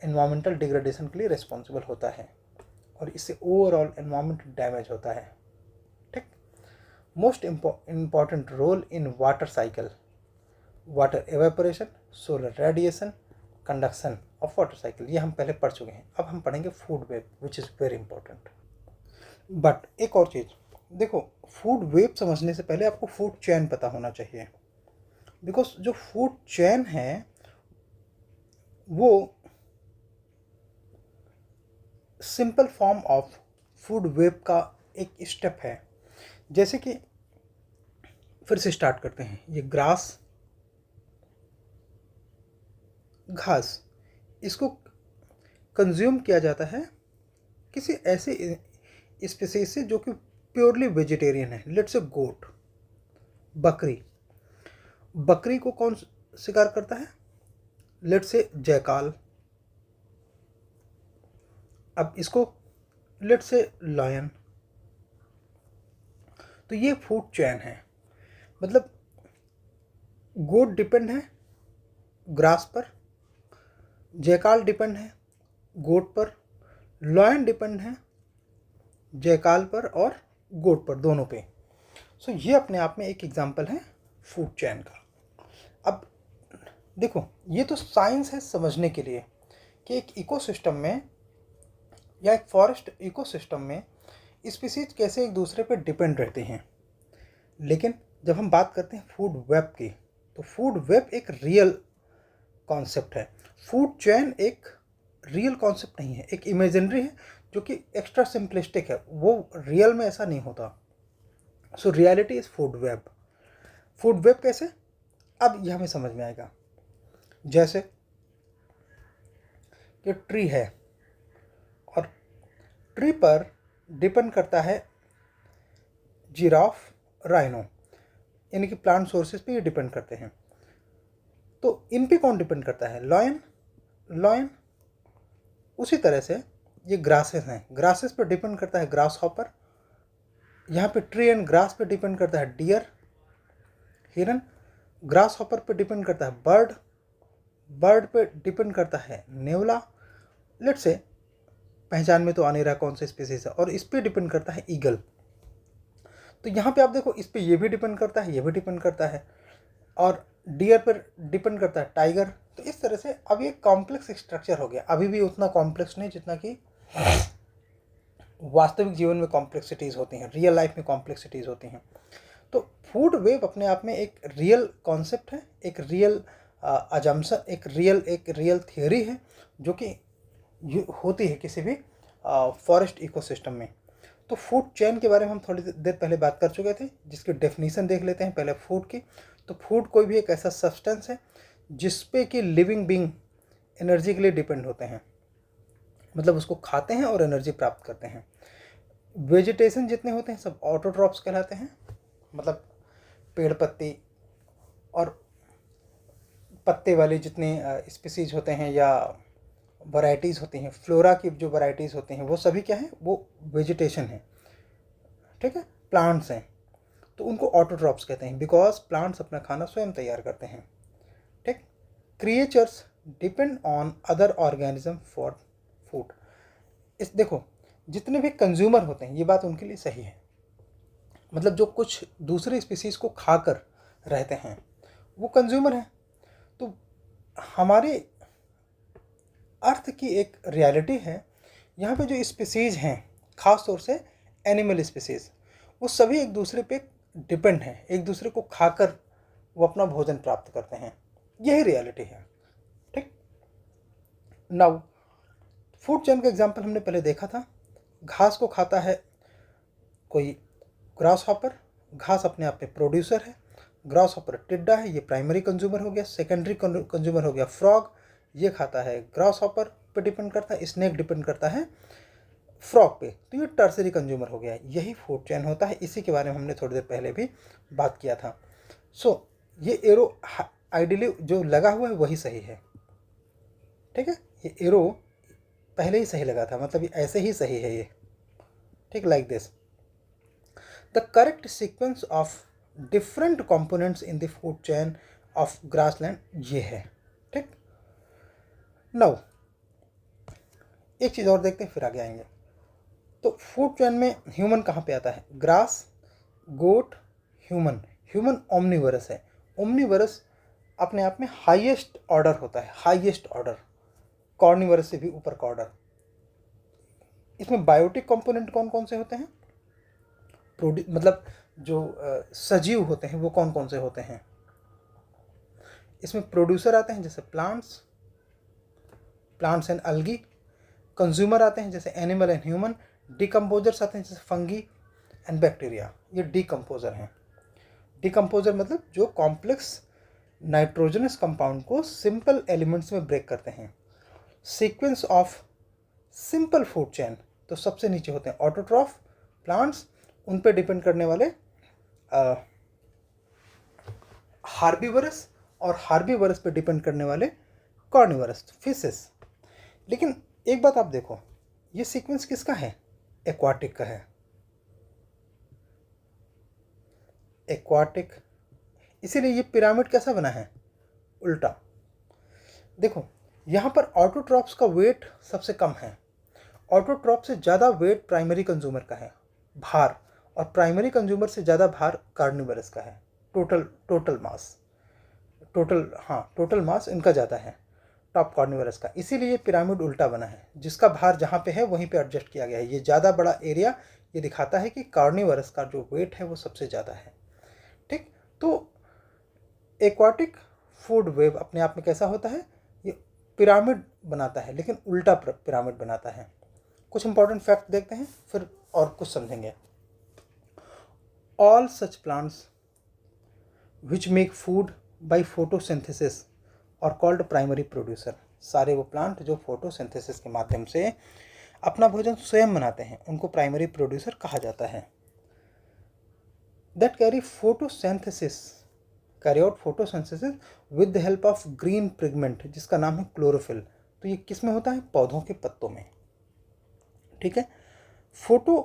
एनवायरमेंटल डिग्रेडेशन के लिए रिस्पॉन्सिबल होता है और इससे ओवरऑल एनवायरमेंट डैमेज होता है, ठीक। Most important role in water cycle, water evaporation, solar radiation, conduction of water cycle, ये हम पहले पढ़ चुके हैं। अब हम पढ़ेंगे food web, which is very important. But एक और चीज़ देखो, फूड वेब समझने से पहले आपको फूड चेन पता होना चाहिए, बिकॉज जो फूड चेन है वो simple form of food web का एक स्टेप है। जैसे कि फिर से स्टार्ट करते हैं, ये ग्रास, घास, इसको कंज्यूम किया जाता है किसी ऐसे स्पीसीज से जो कि प्योरली वेजिटेरियन है। लेट्स से गोट, बकरी, बकरी को कौन शिकार करता है? Let's say जयकाल। अब इसको लेट्स से लायन। तो ये फूड चेन है, मतलब गोट डिपेंड है ग्रास पर, जयकाल डिपेंड है गोट पर, लॉयन डिपेंड है जयकाल पर और गोट पर, दोनों पे। सो ये अपने आप में एक एग्जांपल है फूड चेन का। अब देखो, ये तो साइंस है समझने के लिए कि एक इकोसिस्टम में या एक फॉरेस्ट इकोसिस्टम में स्पीसीज कैसे एक दूसरे पर डिपेंड रहते हैं। लेकिन जब हम बात करते हैं फूड वेब की, तो फूड वेब एक रियल कॉन्सेप्ट है। फूड चेन एक रियल कॉन्सेप्ट नहीं है, एक इमेजिनरी है जो कि एक्स्ट्रा सिंपलिस्टिक है, वो रियल में ऐसा नहीं होता। So reality is food web. Food web कैसे, अब यह हमें समझ में आएगा। जैसे कि ट्री है और ट्री पर डिपेंड करता है जिराफ, राइनो, यानी कि प्लांट सोर्सेज पे ये डिपेंड करते हैं। तो इन पे कौन डिपेंड करता है? Lion, lion. उसी तरह से ये ग्रासेस हैं, ग्रासेस पर डिपेंड करता है ग्रास हॉपर। यहाँ पे ट्री एंड ग्रास पे डिपेंड करता है डियर, हिरन। ग्रास हॉपर पे डिपेंड करता है बर्ड, बर्ड पे डिपेंड करता है नेवला। लेट्स से पहचान में तो आ नहीं रहा कौन सा स्पीसीज है, और इस पे डिपेंड करता है ईगल। तो यहाँ पे आप देखो, इस पे ये भी डिपेंड करता है, ये भी डिपेंड करता है, और डियर पर डिपेंड करता है टाइगर। तो इस तरह से अब ये कॉम्प्लेक्स स्ट्रक्चर हो गया, अभी भी उतना कॉम्प्लेक्स नहीं जितना कि वास्तविक जीवन में कॉम्प्लेक्सिटीज़ होती हैं, रियल लाइफ में कॉम्प्लेक्सिटीज़ होती हैं। तो फूड वेब अपने आप में एक रियल कॉन्सेप्ट है, एक रियल अजम्पशन, एक रियल थियोरी है जो कि होती है किसी भी फॉरेस्ट इकोसिस्टम में। तो फूड चेन के बारे में हम थोड़ी देर पहले बात कर चुके थे, जिसकी डेफिनेशन देख लेते हैं पहले फूड की। तो फूड कोई भी एक ऐसा सब्सटेंस है जिसपे कि लिविंग बींग एनर्जी के लिए डिपेंड होते हैं, मतलब उसको खाते हैं और एनर्जी प्राप्त करते हैं। वेजिटेशन जितने होते हैं सब ऑटोट्रॉप्स कहलाते हैं, मतलब पेड़ पत्ती और पत्ते वाले जितने स्पीसीज होते हैं या वैरायटीज़ होती हैं, फ्लोरा की जो वैरायटीज़ होती हैं वो सभी क्या है, वो वेजिटेशन है। ठीक है, प्लांट्स हैं तो उनको ऑटोट्रॉप्स कहते हैं, बिकॉज प्लांट्स अपना खाना स्वयं तैयार करते हैं। ठीक, creatures depend on other organism for food. इस देखो, जितने भी कंज्यूमर होते हैं ये बात उनके लिए सही है, मतलब जो कुछ दूसरे स्पीसीज को खाकर रहते हैं वो कंज्यूमर हैं। तो हमारे अर्थ की एक रियलिटी है, यहाँ पे जो स्पीसीज हैं ख़ास तौर से एनिमल स्पीसीज, वो सभी एक दूसरे पे डिपेंड हैं, एक दूसरे को खाकर वो अपना भोजन प्राप्त करते हैं, यही रियलिटी है। ठीक, नाउ फूड चेन का एग्जांपल हमने पहले देखा था। घास को खाता है कोई ग्रास हॉपर, घास अपने आप में प्रोड्यूसर है। ग्रास हॉपर टिड्डा है, ये प्राइमरी कंज्यूमर हो गया। सेकेंडरी कंज्यूमर हो गया फ्रॉग, ये खाता है ग्रास हॉपर पे डिपेंड करता है। स्नेक डिपेंड करता है फ्रॉग पे, तो ये टर्सरी कंज्यूमर हो गया। यही फूड चेन होता है, इसी के बारे में हमने थोड़ी देर पहले भी बात किया था। सो ये एरो आइडियली जो लगा हुआ है वही सही है। ठीक है, ये एरो पहले ही सही लगा था, मतलब ये ऐसे ही सही है ये। ठीक, like this the correct sequence of different components in the food chain of grassland ये है। ठीक, नाउ एक चीज़ और देखते हैं फिर आगे आएंगे। तो फूड चेन में ह्यूमन कहाँ पे आता है? ग्रास, गोट, ह्यूमन। ह्यूमन ओमनीवरस है। ओमनीवरस अपने आप में हाईएस्ट ऑर्डर होता है, हाईएस्ट ऑर्डर, कॉर्निवरस से भी ऊपर का ऑर्डर। इसमें बायोटिक कंपोनेंट कौन कौन से होते हैं? मतलब जो सजीव होते हैं वो कौन कौन से होते हैं? इसमें प्रोड्यूसर आते हैं जैसे प्लांट्स, प्लांट्स एंड अलगी। कंज्यूमर आते हैं जैसे एनिमल एंड ह्यूमन। डिकम्पोजर्स आते हैं जैसे फंगी एंड बैक्टीरिया, ये डिकम्पोजर हैं। डिकम्पोजर मतलब जो कॉम्प्लेक्स नाइट्रोजनस कंपाउंड को सिंपल एलिमेंट्स में ब्रेक करते हैं। Sequence of simple food chain, तो सबसे नीचे होते हैं ऑटोट्रॉफ प्लांट्स, उन पे डिपेंड करने वाले हार्बीवरस, और हार्बीवरस पे डिपेंड करने वाले कॉर्निवरस फिशेस। लेकिन एक बात आप देखो, ये सीक्वेंस किसका है? एक्वाटिक का है, एक्वाटिक। इसीलिए ये पिरामिड कैसा बना है? उल्टा। देखो यहाँ पर ऑटोट्रॉप्स का वेट सबसे कम है, ऑटोट्रॉप से ज़्यादा वेट प्राइमरी कंज्यूमर का है, भार, और प्राइमरी कंज्यूमर से ज़्यादा भार कार्निवरस का है। टोटल मास, टोटल मास इनका ज़्यादा है। टॉप कॉर्निवरस का। इसीलिए पिरामिड उल्टा बना है, जिसका भार जहाँ पे है वहीं पे एडजस्ट किया गया है। ये ज़्यादा बड़ा एरिया ये दिखाता है कि कॉर्निवरस का जो वेट है वो सबसे ज़्यादा है। ठीक, तो एक्वाटिक फूड वेब अपने आप में कैसा होता है, ये पिरामिड बनाता है लेकिन उल्टा पिरामिड बनाता है। कुछ इंपॉर्टेंट फैक्ट देखते हैं फिर और कुछ समझेंगे। All such plants which make food by photosynthesis और कॉल्ड प्राइमरी प्रोड्यूसर। सारे वो प्लांट जो फोटोसिंथेसिस के माध्यम से अपना भोजन स्वयं बनाते हैं उनको प्राइमरी प्रोड्यूसर कहा जाता है। That carry out photosynthesis with the help of green pigment, जिसका नाम है क्लोरोफिल। तो ये किस में होता है, पौधों के पत्तों में। ठीक है, फोटो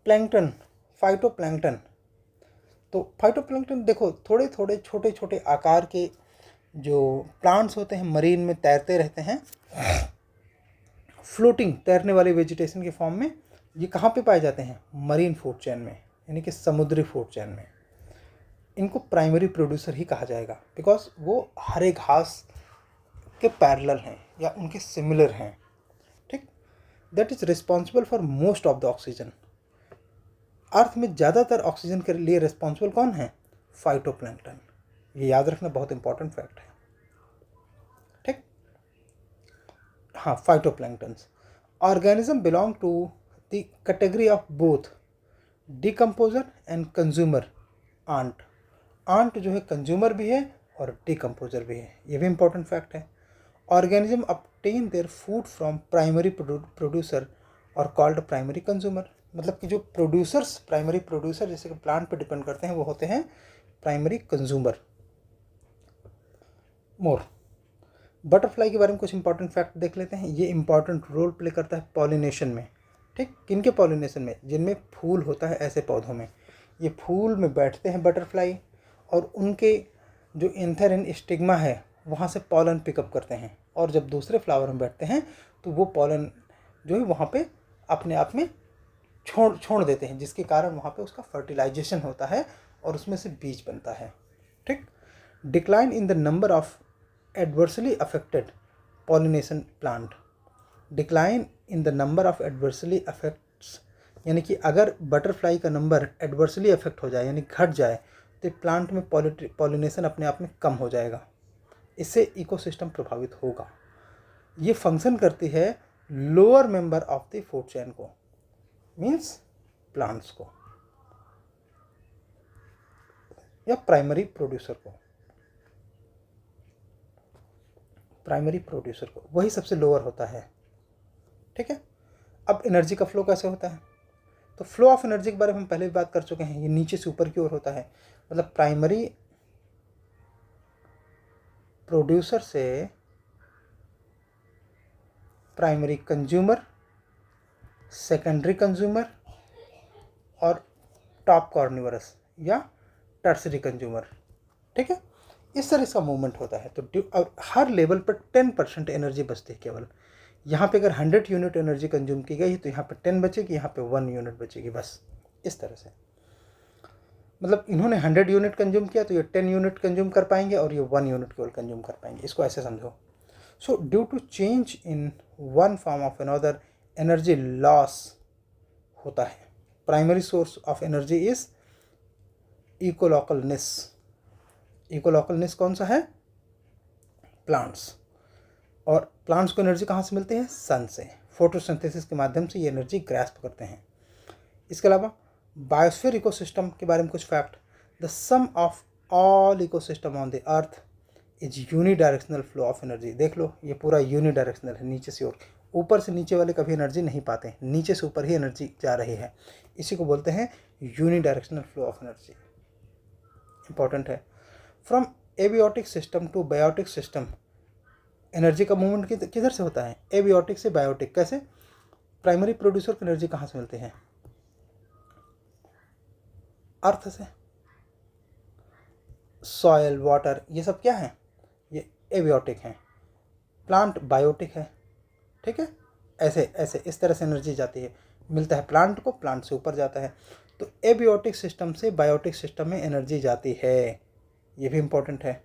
प्लैंकटन, फाइटोप्लैंकटन। तो फाइटोप्लैंकटन देखो, थोड़े थोड़े छोटे छोटे आकार के जो प्लांट्स होते हैं मरीन में तैरते रहते हैं, फ्लोटिंग तैरने वाले वेजिटेशन के फॉर्म में। ये कहाँ पे पाए जाते हैं, मरीन फूड चेन में, यानी कि समुद्री फूड चेन में। इनको प्राइमरी प्रोड्यूसर ही कहा जाएगा बिकॉज वो हरे घास के पैरेलल हैं या उनके सिमिलर हैं। ठीक, that is responsible for most of the oxygen. Earth में ज़्यादातर ऑक्सीजन के लिए रिस्पॉन्सिबल कौन है, फाइटोप्लैंकटन। ये याद रखना बहुत इंपॉर्टेंट फैक्ट है। ठीक, हाँ, phytoplanktons organism belong to the category of both decomposer and consumer ant. Ant जो है कंज्यूमर भी है और डिकम्पोजर भी है, ये भी इंपॉर्टेंट फैक्ट है। Organism obtain their food from primary producer और कॉल्ड प्राइमरी कंज्यूमर। मतलब कि जो प्रोड्यूसर्स, प्राइमरी प्रोड्यूसर जैसे कि प्लांट पे डिपेंड करते हैं वो होते हैं प्राइमरी कंज्यूमर। मोर बटरफ्लाई के बारे में कुछ इंपॉर्टेंट फैक्ट देख लेते हैं। ये इंपॉर्टेंट रोल प्ले करता है पॉलिनेशन में। ठीक, किनके पॉलिनेशन में, जिनमें फूल होता है ऐसे पौधों में। ये फूल में बैठते हैं बटरफ्लाई और उनके जो एंथर एंड स्टिग्मा है वहाँ से पॉलन पिकअप करते हैं, और जब दूसरे फ्लावर में बैठते हैं तो वो पॉलन जो है वहाँ पे अपने आप में छोड़ देते हैं, जिसके कारण वहाँ पे उसका फर्टिलाइजेशन होता है और उसमें से बीज बनता है। ठीक, decline in the number of adversely affected pollination plant. Decline in the number of adversely affects, यानी कि अगर बटरफ्लाई का नंबर एडवर्सली अफेक्ट हो जाए यानी घट जाए तो प्लांट में पॉलिनेशन अपने आप में कम हो जाएगा, इससे इकोसिस्टम प्रभावित होगा। ये फंक्शन करती है lower member of the food chain को, मीन्स प्लांट्स को या प्राइमरी प्रोड्यूसर को। प्राइमरी प्रोड्यूसर को वही सबसे लोअर होता है। ठीक है, अब एनर्जी का फ्लो कैसे होता है, तो फ्लो ऑफ एनर्जी के बारे में हम पहले भी बात कर चुके हैं। ये नीचे से ऊपर की ओर होता है, मतलब प्राइमरी प्रोड्यूसर से प्राइमरी कंज्यूमर, सेकेंडरी कंज्यूमर और टॉप कॉर्निवरस या टर्सरी कंज्यूमर। ठीक है, इस तरह इसका मूवमेंट होता है। तो हर लेवल पर 10% एनर्जी बचती है केवल। यहाँ पे अगर 100 यूनिट एनर्जी कंज्यूम की गई तो यहाँ पे 10 बचेगी, यहाँ पे 1 यूनिट बचेगी, बस इस तरह से। मतलब इन्होंने 100 यूनिट कंज्यूम किया तो ये 10 यूनिट कंज्यूम कर पाएंगे और ये 1 यूनिट केवल कंज्यूम कर पाएंगे, इसको ऐसे समझो। So due to change in one form of another energy loss होता है। Primary source of energy is इकोलॉकलनेस। इकोलॉकलनेस कौन सा है, प्लांट्स। और प्लांट्स को एनर्जी कहाँ से मिलती है, सन से। फोटोसिंथेसिस के माध्यम से ये एनर्जी ग्रैस्प करते हैं। इसके अलावा बायोस्फीयर इकोसिस्टम के बारे में कुछ fact. The sum of all ecosystem on the earth is unidirectional flow of energy. देख लो, ये पूरा यूनिडायरेक्शनल है, नीचे से ऊपर से नीचे वाले कभी एनर्जी नहीं पाते, नीचे से ऊपर ही एनर्जी जा रही है। इसी को बोलते हैं unidirectional flow of energy. Important है। From abiotic system to biotic system energy का मूवमेंट किधर से होता है, एबियोटिक से बायोटिक। कैसे, प्राइमरी प्रोड्यूसर को एनर्जी कहाँ से मिलती है, अर्थ से। सॉयल, वाटर, ये सब क्या है, ये एबियोटिक हैं। प्लांट बायोटिक है। ठीक है, ऐसे ऐसे इस तरह से एनर्जी जाती है, मिलता है प्लांट को, प्लांट से ऊपर जाता है। तो एबियोटिक सिस्टम से बायोटिक सिस्टम में एनर्जी जाती है, ये भी इंपॉर्टेंट है।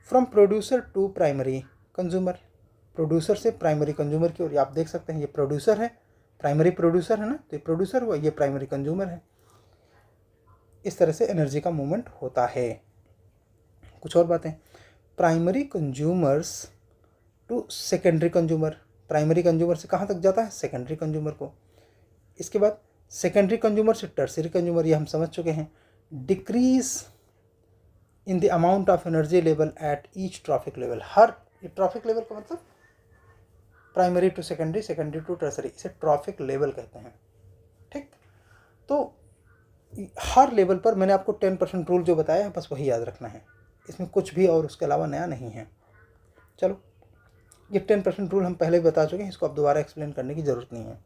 From producer to primary consumer, producer से प्राइमरी कंज्यूमर की ओर। आप देख सकते हैं ये प्रोड्यूसर है, प्राइमरी प्रोड्यूसर है ना, तो ये प्रोड्यूसर हुआ, ये प्राइमरी कंज्यूमर है। इस तरह से एनर्जी का मूवमेंट होता है। कुछ और बातें, primary consumers to secondary consumer, primary consumer से कहाँ तक जाता है, सेकेंडरी कंज्यूमर को। इसके बाद सेकेंडरी कंज्यूमर से टर्सरी कंज्यूमर, ये हम समझ चुके हैं। Decrease in the amount of energy level at each trophic level, हर ट्रॉफिक लेवल का मतलब primary to secondary, secondary to tertiary, इसे ट्रॉफिक लेवल कहते हैं। ठीक, तो हर लेवल पर मैंने आपको 10% रूल जो बताया है बस वही याद रखना है, इसमें कुछ भी और उसके अलावा नया नहीं है। चलो, ये 10% रूल हम पहले भी बता चुके हैं, इसको अब दोबारा एक्सप्लेन करने की ज़रूरत नहीं है।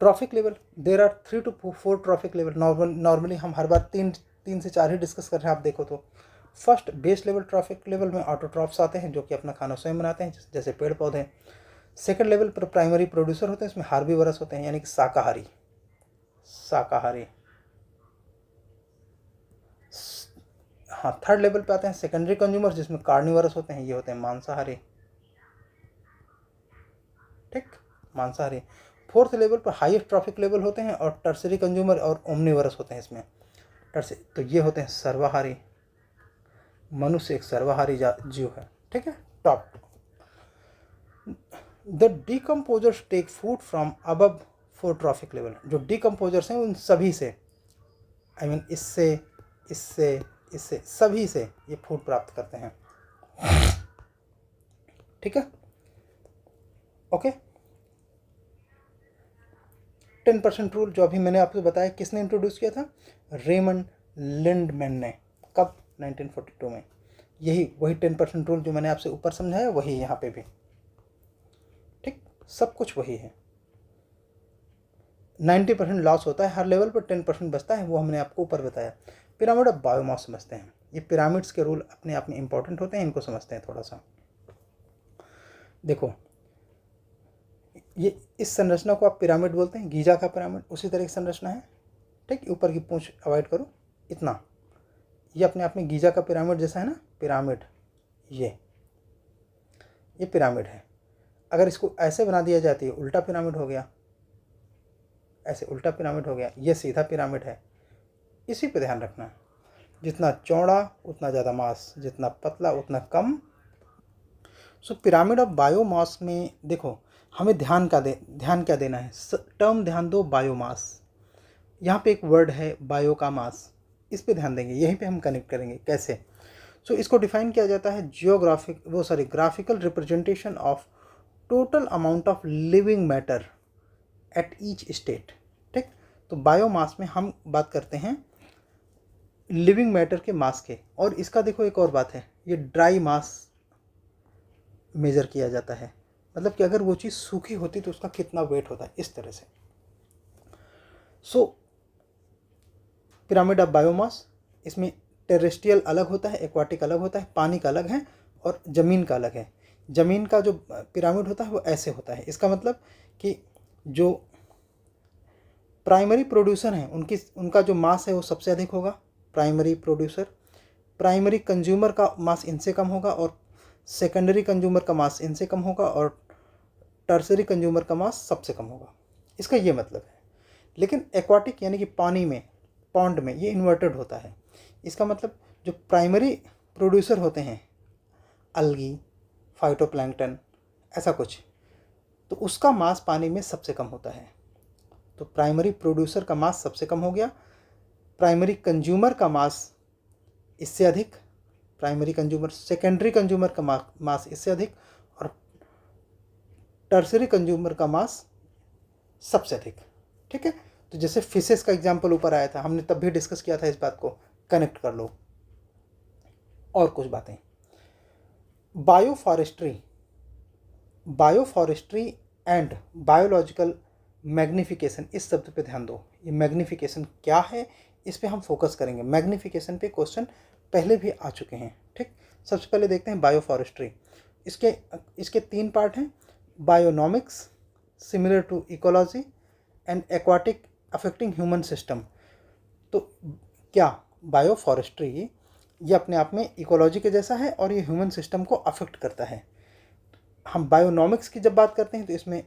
Trophic level, there are 3 to 4 trophic level. Normally हम हर बार तीन से चार ही डिस्कस कर रहे हैं। आप देखो तो first base level trophic level में ऑटोट्रॉफ्स आते हैं जो कि अपना खाना स्वयं बनाते हैं, जैसे पेड़ पौधे। सेकंड लेवल पर प्राइमरी प्रोड्यूसर होते हैं, इसमें हार्बीवरस होते हैं यानी कि शाकाहारी। हाँ, थर्ड लेवल पे आते हैं सेकेंडरी कंज्यूमर, जिसमें कार्निवरस होते हैं, ये होते हैं मांसाहारी। ठीक, मांसाहारी। फोर्थ लेवल पर हाईएस्ट ट्रॉफिक लेवल होते हैं और टर्सरी कंज्यूमर और ओमनीवरस होते हैं इसमें। तो ये होते हैं सर्वाहारी। मनुष्य एक सर्वाहारी जीव है। ठीक है, top. The decomposers take food from above 4 trophic level, जो डिकम्पोजर्स हैं उन सभी से, आई मीन इससे इससे इससे सभी से ये फूड प्राप्त करते हैं। ठीक है, ओके। 10% रूल जो अभी मैंने आपको बताया, किसने इंट्रोड्यूस किया था, रेमंड लिंडमैन ने। कब, 1942 में। यही वही 10% रूल जो मैंने आपसे ऊपर समझाया वही यहाँ पे भी। ठीक, सब कुछ वही है। 90% लॉस होता है हर लेवल पर, 10% बचता है, वो हमने आपको ऊपर बताया। पिरामिड ऑफ बायोमास समझते हैं। ये पिरामिड्स के रूल अपने आप में इंपॉर्टेंट होते हैं, इनको समझते हैं थोड़ा सा। देखो, ये इस संरचना को आप पिरामिड बोलते हैं, गीजा का पिरामिड उसी तरह की संरचना है। ठीक, ऊपर की पूंछ अवॉइड करो, इतना। ये अपने आप में गीजा का पिरामिड जैसा है ना, पिरामिड, ये पिरामिड है। अगर इसको ऐसे बना दिया जाती है, उल्टा पिरामिड हो गया, ऐसे उल्टा पिरामिड हो गया। ये सीधा पिरामिड है। इसी पे ध्यान रखना है, जितना चौड़ा उतना ज़्यादा मास, जितना पतला उतना कम। सो पिरामिड ऑफ बायोमास में देखो, हमें ध्यान क्या देना है, टर्म ध्यान दो, बायोमास। यहाँ पे एक वर्ड है बायो का मास, इस पे ध्यान देंगे, यहीं पे हम कनेक्ट करेंगे कैसे। सो इसको डिफाइन किया जाता है graphical representation of total amount of living matter at each state. ठीक, तो बायोमास में हम बात करते हैं लिविंग मैटर के मास के। और इसका देखो एक और बात है, ये ड्राई मास मेजर किया जाता है, मतलब कि अगर वो चीज़ सूखी होती तो उसका कितना वेट होता है, इस तरह से। सो पिरामिड ऑफ बायोमास, इसमें टेरेस्ट्रियल अलग होता है, एक्वाटिक अलग होता है, पानी का अलग है और ज़मीन का अलग है। ज़मीन का जो पिरामिड होता है वो ऐसे होता है, इसका मतलब कि जो प्राइमरी प्रोड्यूसर हैं उनका जो मास है वो सबसे अधिक होगा, प्राइमरी प्रोड्यूसर। प्राइमरी कंज्यूमर का मास इनसे कम होगा और सेकेंडरी कंज्यूमर का मास इनसे कम होगा और टर्सरी कंज्यूमर का मास सबसे कम होगा, इसका ये मतलब है। लेकिन एक्वाटिक यानी कि पानी में, पॉन्ड में, ये इन्वर्टेड होता है। इसका मतलब जो प्राइमरी प्रोड्यूसर होते हैं, अलगी, फाइटोप्लैंक्टन, ऐसा कुछ, तो उसका मास पानी में सबसे कम होता है। तो प्राइमरी प्रोड्यूसर का मास सबसे कम हो गया, प्राइमरी कंज्यूमर का मास इससे अधिक, प्राइमरी कंज्यूमर, सेकेंडरी कंज्यूमर का मास इससे अधिक और टर्सरी कंज्यूमर का मास सबसे अधिक। ठीक है, तो जैसे फिशेस का एग्जांपल ऊपर आया था, हमने तब भी डिस्कस किया था, इस बात को कनेक्ट कर लो। और कुछ बातें, बायोफॉरेस्ट्री एंड बायोलॉजिकल मैग्निफिकेशन, इस शब्द पे ध्यान दो। ये मैग्निफिकेशन क्या है, इस पे हम फोकस करेंगे। मैग्निफिकेशन पे क्वेश्चन पहले भी आ चुके हैं। ठीक, सबसे पहले देखते हैं बायोफॉरेस्ट्री। इसके 3 पार्ट हैं, bionomics, similar to ecology, and aquatic affecting human system. तो क्या बायोफॉरेस्ट्री ये अपने आप में इकोलॉजी के जैसा है और ये ह्यूमन सिस्टम को अफेक्ट करता है। हम बायोनॉमिक्स की जब बात करते हैं तो इसमें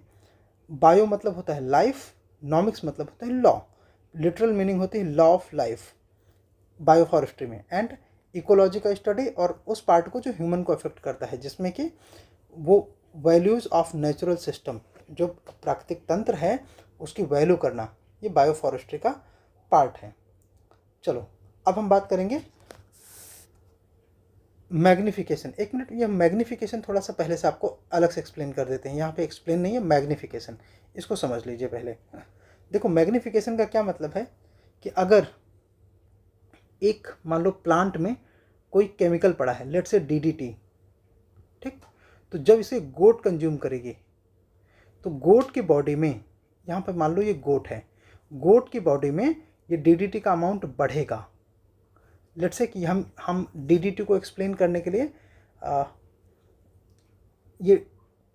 बायो मतलब होता है लाइफ, नॉमिक्स मतलब होता है लॉ, लिटरल मीनिंग होती है law of life bio forestry में, एंड इकोलॉजी का स्टडी और उस पार्ट को जो ह्यूमन को अफेक्ट करता है, जिसमें कि वो वैल्यूज़ ऑफ नेचुरल सिस्टम, जो प्राकृतिक तंत्र है उसकी वैल्यू करना, ये बायो फॉरेस्ट्री का पार्ट है। चलो अब हम बात करेंगे मैग्निफिकेशन। एक मिनट, ये मैग्निफिकेशन थोड़ा सा पहले से आपको अलग से एक्सप्लेन कर देते हैं। यहाँ पे एक्सप्लेन नहीं है, मैग्निफिकेशन, इसको समझ लीजिए पहले। देखो मैग्निफिकेशन का क्या मतलब है कि अगर एक मान लो प्लांट में कोई केमिकल पड़ा है, लेट्स से डीडीटी, ठीक, तो जब इसे गोट कंज्यूम करेगी तो गोट की बॉडी में, यहाँ पर मान लो ये गोट है, गोट की बॉडी में ये डीडीटी का अमाउंट बढ़ेगा। लेट्स से कि हम डीडीटी को एक्सप्लेन करने के लिए ये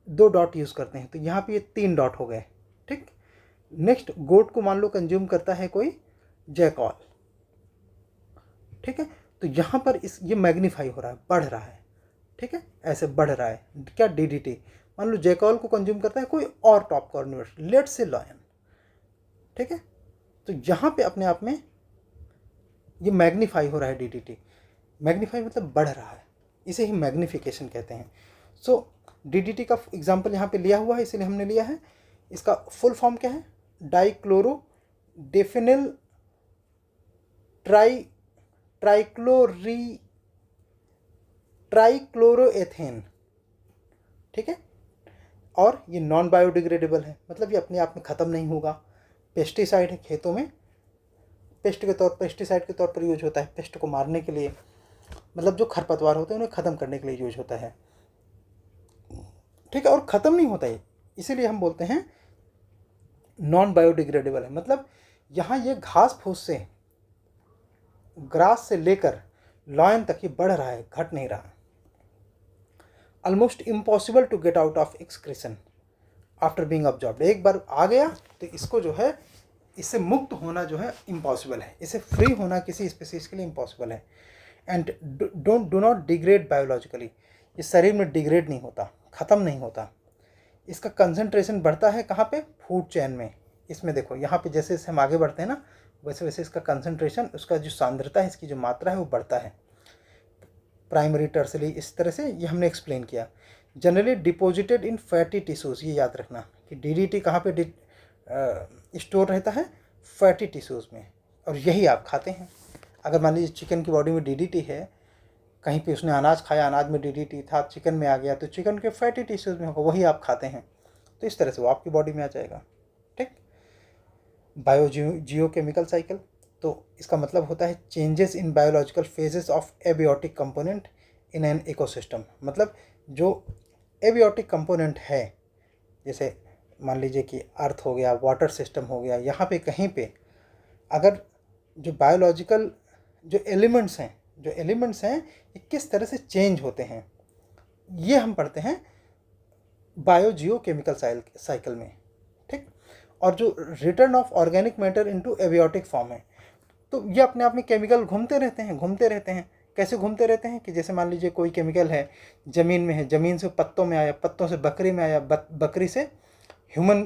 2 डॉट यूज़ करते हैं, तो यहाँ पे ये 3 डॉट हो गए, ठीक। नेक्स्ट गोट को मान लो कंज्यूम करता है कोई जैकॉल, ठीक है, तो यहाँ पर ये मैग्नीफाई हो रहा है, बढ़ रहा है, ठीक है, ऐसे बढ़ रहा है क्या, डीडीटी। मान लो जैकॉल को कंज्यूम करता है कोई और top carnivores, let's say lion, ठीक है, तो यहाँ पे अपने आप में ये मैग्नीफाई हो रहा है डीडीटी। मैग्नीफाई मतलब बढ़ रहा है, इसे ही मैग्निफिकेशन कहते हैं। सो डीडीटी का एग्जांपल यहाँ पे लिया हुआ है, इसलिए हमने लिया है। इसका फुल फॉर्म क्या है, डाइक्लोरो डेफिनिल ट्राइक्लोरोएथेन, ठीक है, और ये नॉन बायोडिग्रेडेबल है, मतलब ये अपने आप में ख़त्म नहीं होगा। पेस्टिसाइड है, खेतों में पेस्टिसाइड के तौर पर यूज होता है, पेस्ट को मारने के लिए, मतलब जो खरपतवार होते हैं उन्हें ख़त्म करने के लिए यूज होता है, ठीक है, और ख़त्म नहीं होता है, इसीलिए हम बोलते हैं नॉन बायोडिग्रेडेबल है। मतलब यहाँ ये घास फूस से, ग्रास से लेकर लॉयन तक ये बढ़ रहा है, घट नहीं रहा। Almost impossible to get out of excretion after being absorbed. एक बार आ गया तो इसको जो है, इससे मुक्त होना जो है इम्पॉसिबल है, इससे फ्री होना किसी स्पीसीज के लिए इम्पॉसिबल है। And do not degrade biologically, ये शरीर में डिग्रेड नहीं होता, ख़त्म नहीं होता। इसका कंसंट्रेशन बढ़ता है कहाँ पे, फूड चेन में। इसमें देखो यहाँ पे जैसे जैसे हम आगे बढ़ते हैं ना, वैसे वैसे इसका कंसंट्रेशन, उसका जो सांद्रता है, इसकी जो मात्रा है वो बढ़ता है, प्राइमरी टर्सरी, इस तरह से ये हमने एक्सप्लेन किया। Generally deposited in fatty tissues, ये याद रखना कि डीडीटी कहाँ पे स्टोर रहता है, फैटी टिश्यूज़ में, और यही आप खाते हैं। अगर मान लीजिए चिकन की बॉडी में डीडीटी है, कहीं पे उसने अनाज खाया, अनाज में डीडीटी था, चिकन में आ गया, तो चिकन के फैटी टिश्यूज़ में होगा, वही आप खाते हैं, तो इस तरह से वो आपकी बॉडी में आ जाएगा, ठीक। जियोकेमिकल साइकिल, तो इसका मतलब होता है changes in biological phases of abiotic component in an ecosystem. मतलब जो एबियोटिक कंपोनेंट है, जैसे मान लीजिए कि अर्थ हो गया, वाटर सिस्टम हो गया, यहाँ पे कहीं पे अगर जो बायोलॉजिकल जो एलिमेंट्स हैं ये किस तरह से चेंज होते हैं, ये हम पढ़ते हैं बायोजियोकेमिकल साइकिल में, ठीक। और जो return of organic matter into abiotic form है, तो ये अपने आप में केमिकल घूमते रहते हैं। कैसे घूमते रहते हैं कि जैसे मान लीजिए कोई केमिकल है ज़मीन में है, ज़मीन से पत्तों में आया, पत्तों से बकरी में आया, बकरी से ह्यूमन,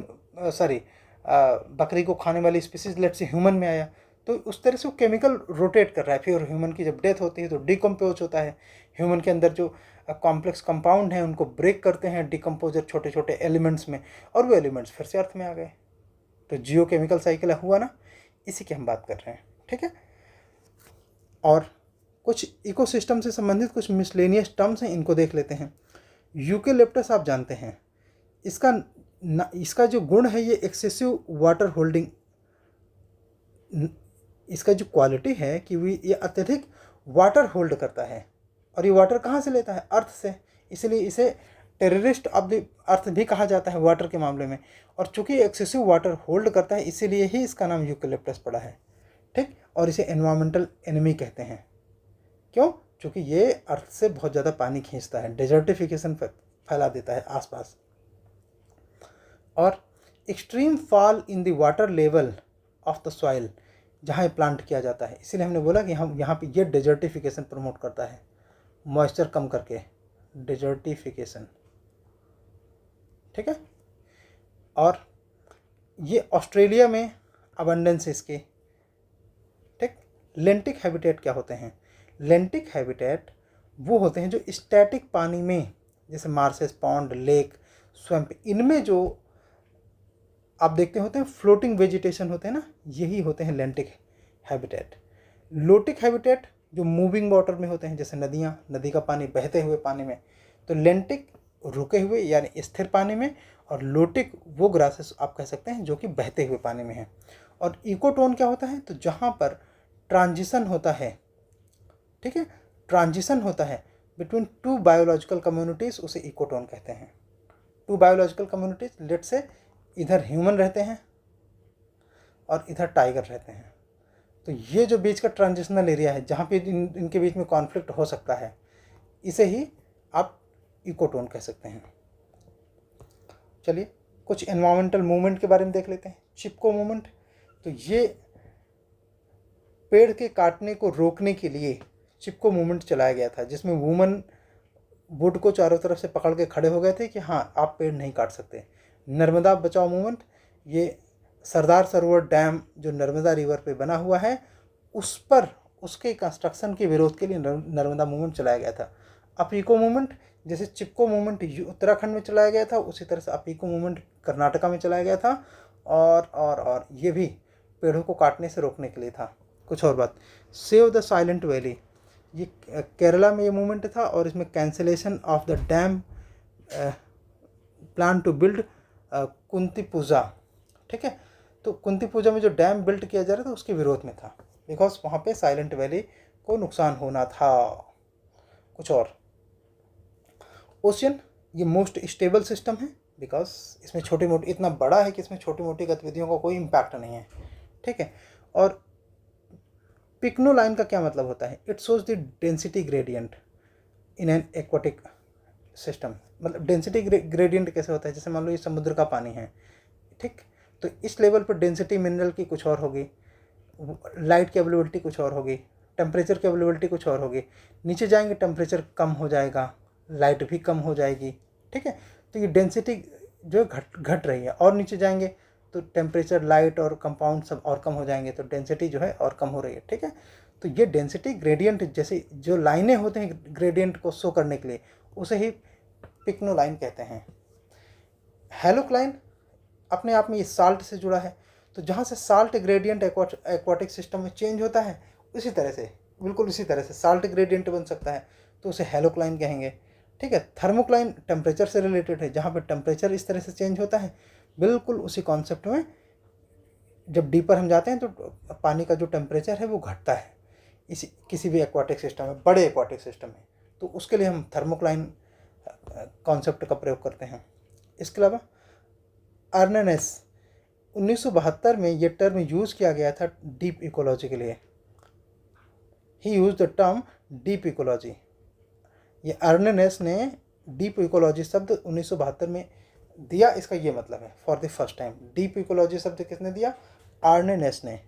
बकरी को खाने वाली स्पीसीज लेट से ह्यूमन में आया, तो उस तरह से वो केमिकल रोटेट कर रहा है। फिर ह्यूमन की जब डेथ होती है तो डिकम्पोज होता है, ह्यूमन के अंदर जो कॉम्प्लेक्स कंपाउंड हैं उनको ब्रेक करते हैं डिकम्पोजर छोटे छोटे एलिमेंट्स में, और वो एलिमेंट्स फिर से अर्थ में आ गए। तो जियोकेमिकल साइकिल हुआ ना, इसी की हम बात कर रहे हैं, ठीक है। और कुछ इकोसिस्टम से संबंधित कुछ मिसलेनियस टर्म्स हैं, इनको देख लेते हैं। यूकेलिप्टस आप जानते हैं, इसका जो गुण है ये एक्सेसिव वाटर होल्डिंग, इसका जो क्वालिटी है कि ये अत्यधिक वाटर होल्ड करता है, और ये वाटर कहाँ से लेता है, अर्थ से, इसलिए इसे टेररिस्ट ऑफ द अर्थ भी कहा जाता है वाटर के मामले में। और चूंकि एक्सेसिव वाटर होल्ड करता है, इसीलिए ही इसका नाम यूकेलिप्टस पड़ा है, ठीक। और इसे एनवायरमेंटल एनिमी कहते हैं, क्यों, क्योंकि ये अर्थ से बहुत ज़्यादा पानी खींचता है, डेजर्टिफिकेशन फैला देता है आसपास। और extreme fall in the water level of the soil, जहाँ ये प्लांट किया जाता है। इसीलिए हमने बोला कि हम यहाँ पे ये डेजर्टिफिकेशन प्रमोट करता है, मॉइस्चर कम करके, डेजर्टिफिकेशन, ठीक है। और ये ऑस्ट्रेलिया में अबंडेंस इसके, ठीक। लेंटिक हैबिटेट क्या होते हैं? लेंटिक हैबिटेट वो होते हैं जो स्टैटिक पानी में, जैसे मार्सेस, पॉन्ड, लेक, स्वैम्प, इनमें जो आप देखते होते हैं फ्लोटिंग वेजिटेशन होते हैं ना, यही होते हैं लेंटिक हैबिटेट। लोटिक हैबिटेट जो मूविंग वाटर में होते हैं, जैसे नदियाँ, नदी का पानी, बहते हुए पानी में। तो लेंटिक रुके हुए यानी स्थिर पानी में, और लोटिक वो ग्रासेस आप कह सकते हैं जो कि बहते हुए पानी में है। और इकोटोन क्या होता है? तो जहाँ पर ट्रांजिशन होता है, ठीक है, ट्रांजिशन होता है बिटवीन टू बायोलॉजिकल कम्युनिटीज़, उसे इकोटोन कहते हैं। टू बायोलॉजिकल कम्युनिटीज, लेट से इधर ह्यूमन रहते हैं और इधर टाइगर रहते हैं, तो ये जो बीच का ट्रांजिशनल एरिया है जहाँ पे इनके बीच में कॉन्फ्लिक्ट हो सकता है, इसे ही आप इकोटोन कह सकते हैं। चलिए कुछ एनवायरमेंटल मूवमेंट के बारे में देख लेते हैं। चिपको मूवमेंट, तो ये पेड़ के काटने को रोकने के लिए चिपको मूवमेंट चलाया गया था, जिसमें वुमन वुड को चारों तरफ से पकड़ के खड़े हो गए थे कि हाँ आप पेड़ नहीं काट सकते। नर्मदा बचाओ मूवमेंट, ये सरदार सरोवर डैम जो नर्मदा रिवर पे बना हुआ है, उस पर उसके कंस्ट्रक्शन के विरोध के लिए नर्मदा मूवमेंट चलाया गया था। अपीको मूवमेंट, जैसे चिपको मूवमेंट उत्तराखंड में चलाया गया था, उसी तरह से अपीको मूवमेंट कर्नाटका में चलाया गया था। और ये भी पेड़ों को काटने से रोकने के लिए था। कुछ और बात, सेव द साइलेंट वैली, ये केरला में ये मूवमेंट था, और इसमें cancellation of the dam plan to build Kunti Puzha, ठीक है। तो कुंती पूजा में जो डैम बिल्ड किया जा रहा था उसके विरोध में था, बिकॉज वहाँ पे साइलेंट वैली को नुकसान होना था। कुछ और, ओशियन, ये मोस्ट स्टेबल सिस्टम है, बिकॉज इसमें छोटी मोटी, इतना बड़ा है कि इसमें छोटी मोटी गतिविधियों का कोई इम्पैक्ट नहीं है, ठीक है। और पिक्नो लाइन का क्या मतलब होता है? It shows the density gradient in an aquatic system. मतलब डेंसिटी ग्रेडियंट कैसे होता है? जैसे मान लो ये समुद्र का पानी है, ठीक, तो इस लेवल पर डेंसिटी मिनरल की कुछ और होगी, लाइट की अवेलेबिलिटी कुछ और होगी, टेम्परेचर की अवेलेबिलिटी कुछ और होगी। नीचे जाएंगे टेम्परेचर कम हो जाएगा, लाइट भी कम हो जाएगी, ठीक है। तो ये डेंसिटी जो घट रही है, और नीचे जाएंगे तो टेम्परेचर, लाइट और कंपाउंड सब और कम हो जाएंगे, तो डेंसिटी जो है और कम हो रही है, ठीक है। तो ये डेंसिटी ग्रेडियंट, जैसे जो लाइनें होते हैं ग्रेडियंट को शो करने के लिए, उसे ही पिक्नो लाइन कहते हैं। हेलोक्लाइन अपने आप में ये साल्ट से जुड़ा है, तो जहाँ से साल्ट ग्रेडियंट एक्वाटिक सिस्टम में चेंज होता है, उसी तरह से, बिल्कुल उसी तरह से साल्ट ग्रेडियंट बन सकता है, तो उसे हेलोक्लाइन कहेंगे, ठीक है। थर्मोक्लाइन टेम्परेचर से रिलेटेड है, जहाँ पर टेम्परेचर इस तरह से चेंज होता है, बिल्कुल उसी कॉन्सेप्ट में जब डीपर हम जाते हैं तो पानी का जो टेम्परेचर है वो घटता है इसी किसी भी एक्वाटिक सिस्टम में, बड़े एक्वाटिक सिस्टम में, तो उसके लिए हम थर्मोक्लाइन कॉन्सेप्ट का प्रयोग करते हैं। इसके अलावा अर्नेनेस, 1972 में ये टर्म यूज़ किया गया था डीप इकोलॉजी के लिए। He use the term deep ecology. ये अर्नेनेस ने डीप इकोलॉजी शब्द 1972 में दिया। इसका ये मतलब है for the first time deep ecology शब्द किसने दिया? अर्नेनेस ने।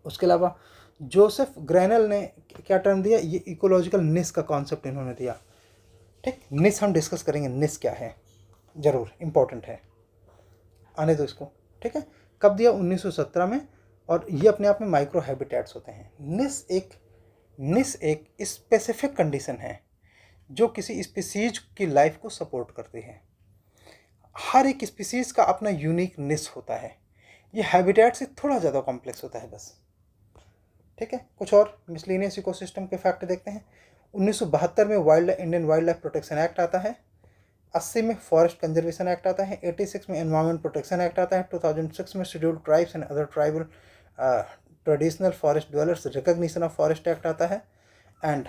उसके अलावा जोसेफ ग्रेनल ने क्या टर्म दिया? ये इकोलॉजिकल निस का कॉन्सेप्ट इन्होंने दिया, ठीक। निस हम डिस्कस करेंगे, निस क्या है, ज़रूर इम्पोर्टेंट है, आने दो इसको, ठीक है। कब दिया? 1917 में। और ये अपने आप में माइक्रो हैबिटेट्स होते हैं। निस एक स्पेसिफिक कंडीशन है जो किसी स्पीसीज की लाइफ को सपोर्ट करती है। हर एक स्पीसीज का अपना यूनिक निस होता है। ये हैबिटेट से थोड़ा ज़्यादा कॉम्प्लेक्स होता है बस, ठीक है। कुछ और मिसलिनियस इकोसिस्टम के फैक्ट देखते हैं। 1972 में Indian wild life protection act आता है। 80 में फॉरेस्ट कंजर्वेशन एक्ट आता है। 86 में एनवायरमेंट प्रोटेक्शन एक्ट आता है। 2006 में scheduled tribes and other tribal traditional forest dwellers recognition of forest act आता है। एंड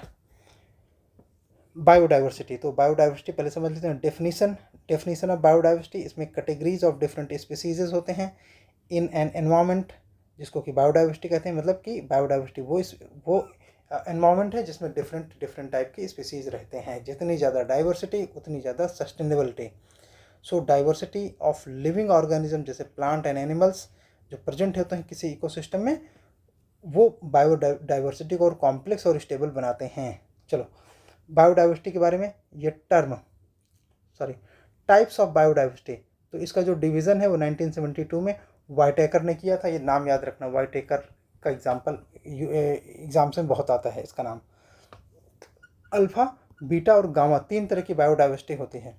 बायोडाइवर्सिटी, तो बायोडाइवर्सिटी पहले समझ लेते हैं। डेफिनीशन ऑफ बायोडाइवर्सिटी, इसमें कैटेगरीज ऑफ डिफरेंट स्पीसीज होते हैं इन एन एनवायरमेंट, जिसको कि बायोडाइवर्सिटी कहते हैं। मतलब कि बायोडाइवर्सिटी वो एनवायरमेंट है जिसमें डिफरेंट टाइप की स्पीसीज रहते हैं। जितनी ज़्यादा डाइवर्सिटी उतनी ज़्यादा sustainability. So diversity of living organism जैसे प्लांट एंड एनिमल्स जो प्रेजेंट होते हैं किसी इकोसिस्टम में, वो बायोडाइवर्सिटी को और कॉम्प्लेक्स और स्टेबल बनाते हैं। चलो बायोडाइवर्सिटी के बारे में, ये term sorry types of biodiversity, तो इसका जो डिवीज़न है वो 1972 में वाइटेकर ने किया था। ये नाम याद रखना, वाइटेकर का एग्जाम्स में बहुत आता है इसका नाम। अल्फ़ा, बीटा और गामा 3 तरह की बायोडाइवर्सिटी होती है।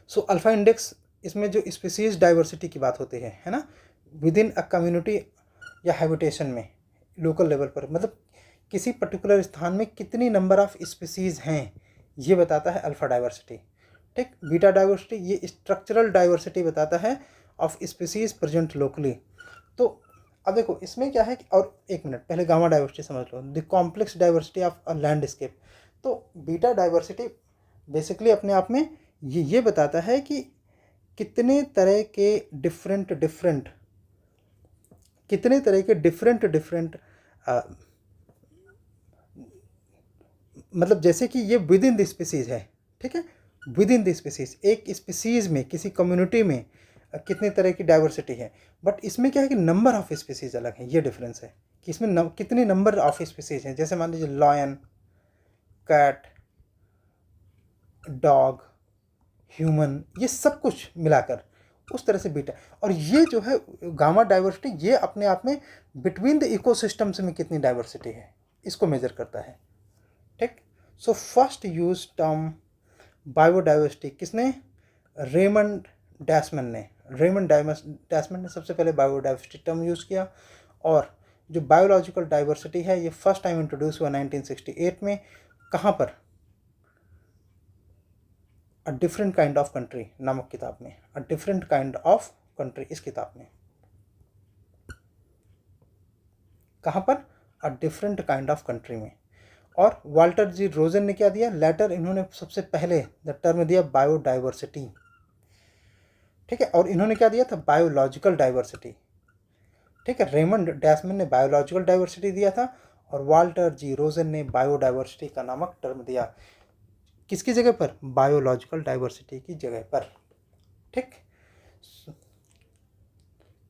सो अल्फ़ा इंडेक्स, इसमें जो स्पीसीज डाइवर्सिटी की बात होती है ना, विद इन अ कम्युनिटी या हैबिटेशन में, लोकल लेवल पर, मतलब किसी पर्टिकुलर स्थान में कितनी नंबर ऑफ स्पीसीज हैं, ये बताता है अल्फ़ा डाइवर्सिटी। ठीक, बीटा डाइवर्सिटी ये स्ट्रक्चरल डाइवर्सिटी बताता है ऑफ स्पीसीज प्रेजेंट लोकली। तो अब देखो इसमें क्या है कि, और एक मिनट पहले गामा डाइवर्सिटी समझ लो, the complex diversity of a landscape. तो बीटा डाइवर्सिटी बेसिकली अपने आप में ये बताता है कि कितने तरह के डिफरेंट मतलब जैसे कि ये विद इन द स्पीसीज है, ठीक है, विद इन द स्पीसीज, एक स्पीसीज में किसी कम्युनिटी में कितने तरह की डाइवर्सिटी है। बट इसमें क्या है कि नंबर ऑफ स्पीसीज अलग है, ये डिफरेंस है कि इसमें कितने नंबर ऑफ स्पीसीज हैं। जैसे मान लीजिए लॉयन, कैट, डॉग, ह्यूमन, ये सब कुछ मिलाकर उस तरह से बीटा। और ये जो है गामा डाइवर्सिटी, ये अपने आप में बिटवीन द इकोसिस्टम्स में कितनी डाइवर्सिटी है इसको मेजर करता है। ठीक, so first use term biodiversity किसने, रेमंड डैसमन ने सबसे पहले बायोडाइवर्सिटी टर्म यूज़ किया। और जो बायोलॉजिकल डाइवर्सिटी है ये फर्स्ट टाइम इंट्रोड्यूस हुआ 1968 में। कहाँ पर, a different kind of country नामक किताब में, a different kind of country, इस किताब में। कहाँ पर, a different kind of country में। और वाल्टर जी रोजन ने क्या दिया, लेटर, इन्होंने सबसे पहले द टर्म दिया बायोडाइवर्सिटी। ठीक है, और इन्होंने क्या दिया था, बायोलॉजिकल डाइवर्सिटी। ठीक है, रेमंड डैसमन ने बायोलॉजिकल डाइवर्सिटी दिया था और वाल्टर जी रोजन ने बायोडाइवर्सिटी का नामक टर्म दिया। किसकी जगह पर, बायोलॉजिकल डाइवर्सिटी की जगह पर। ठीक,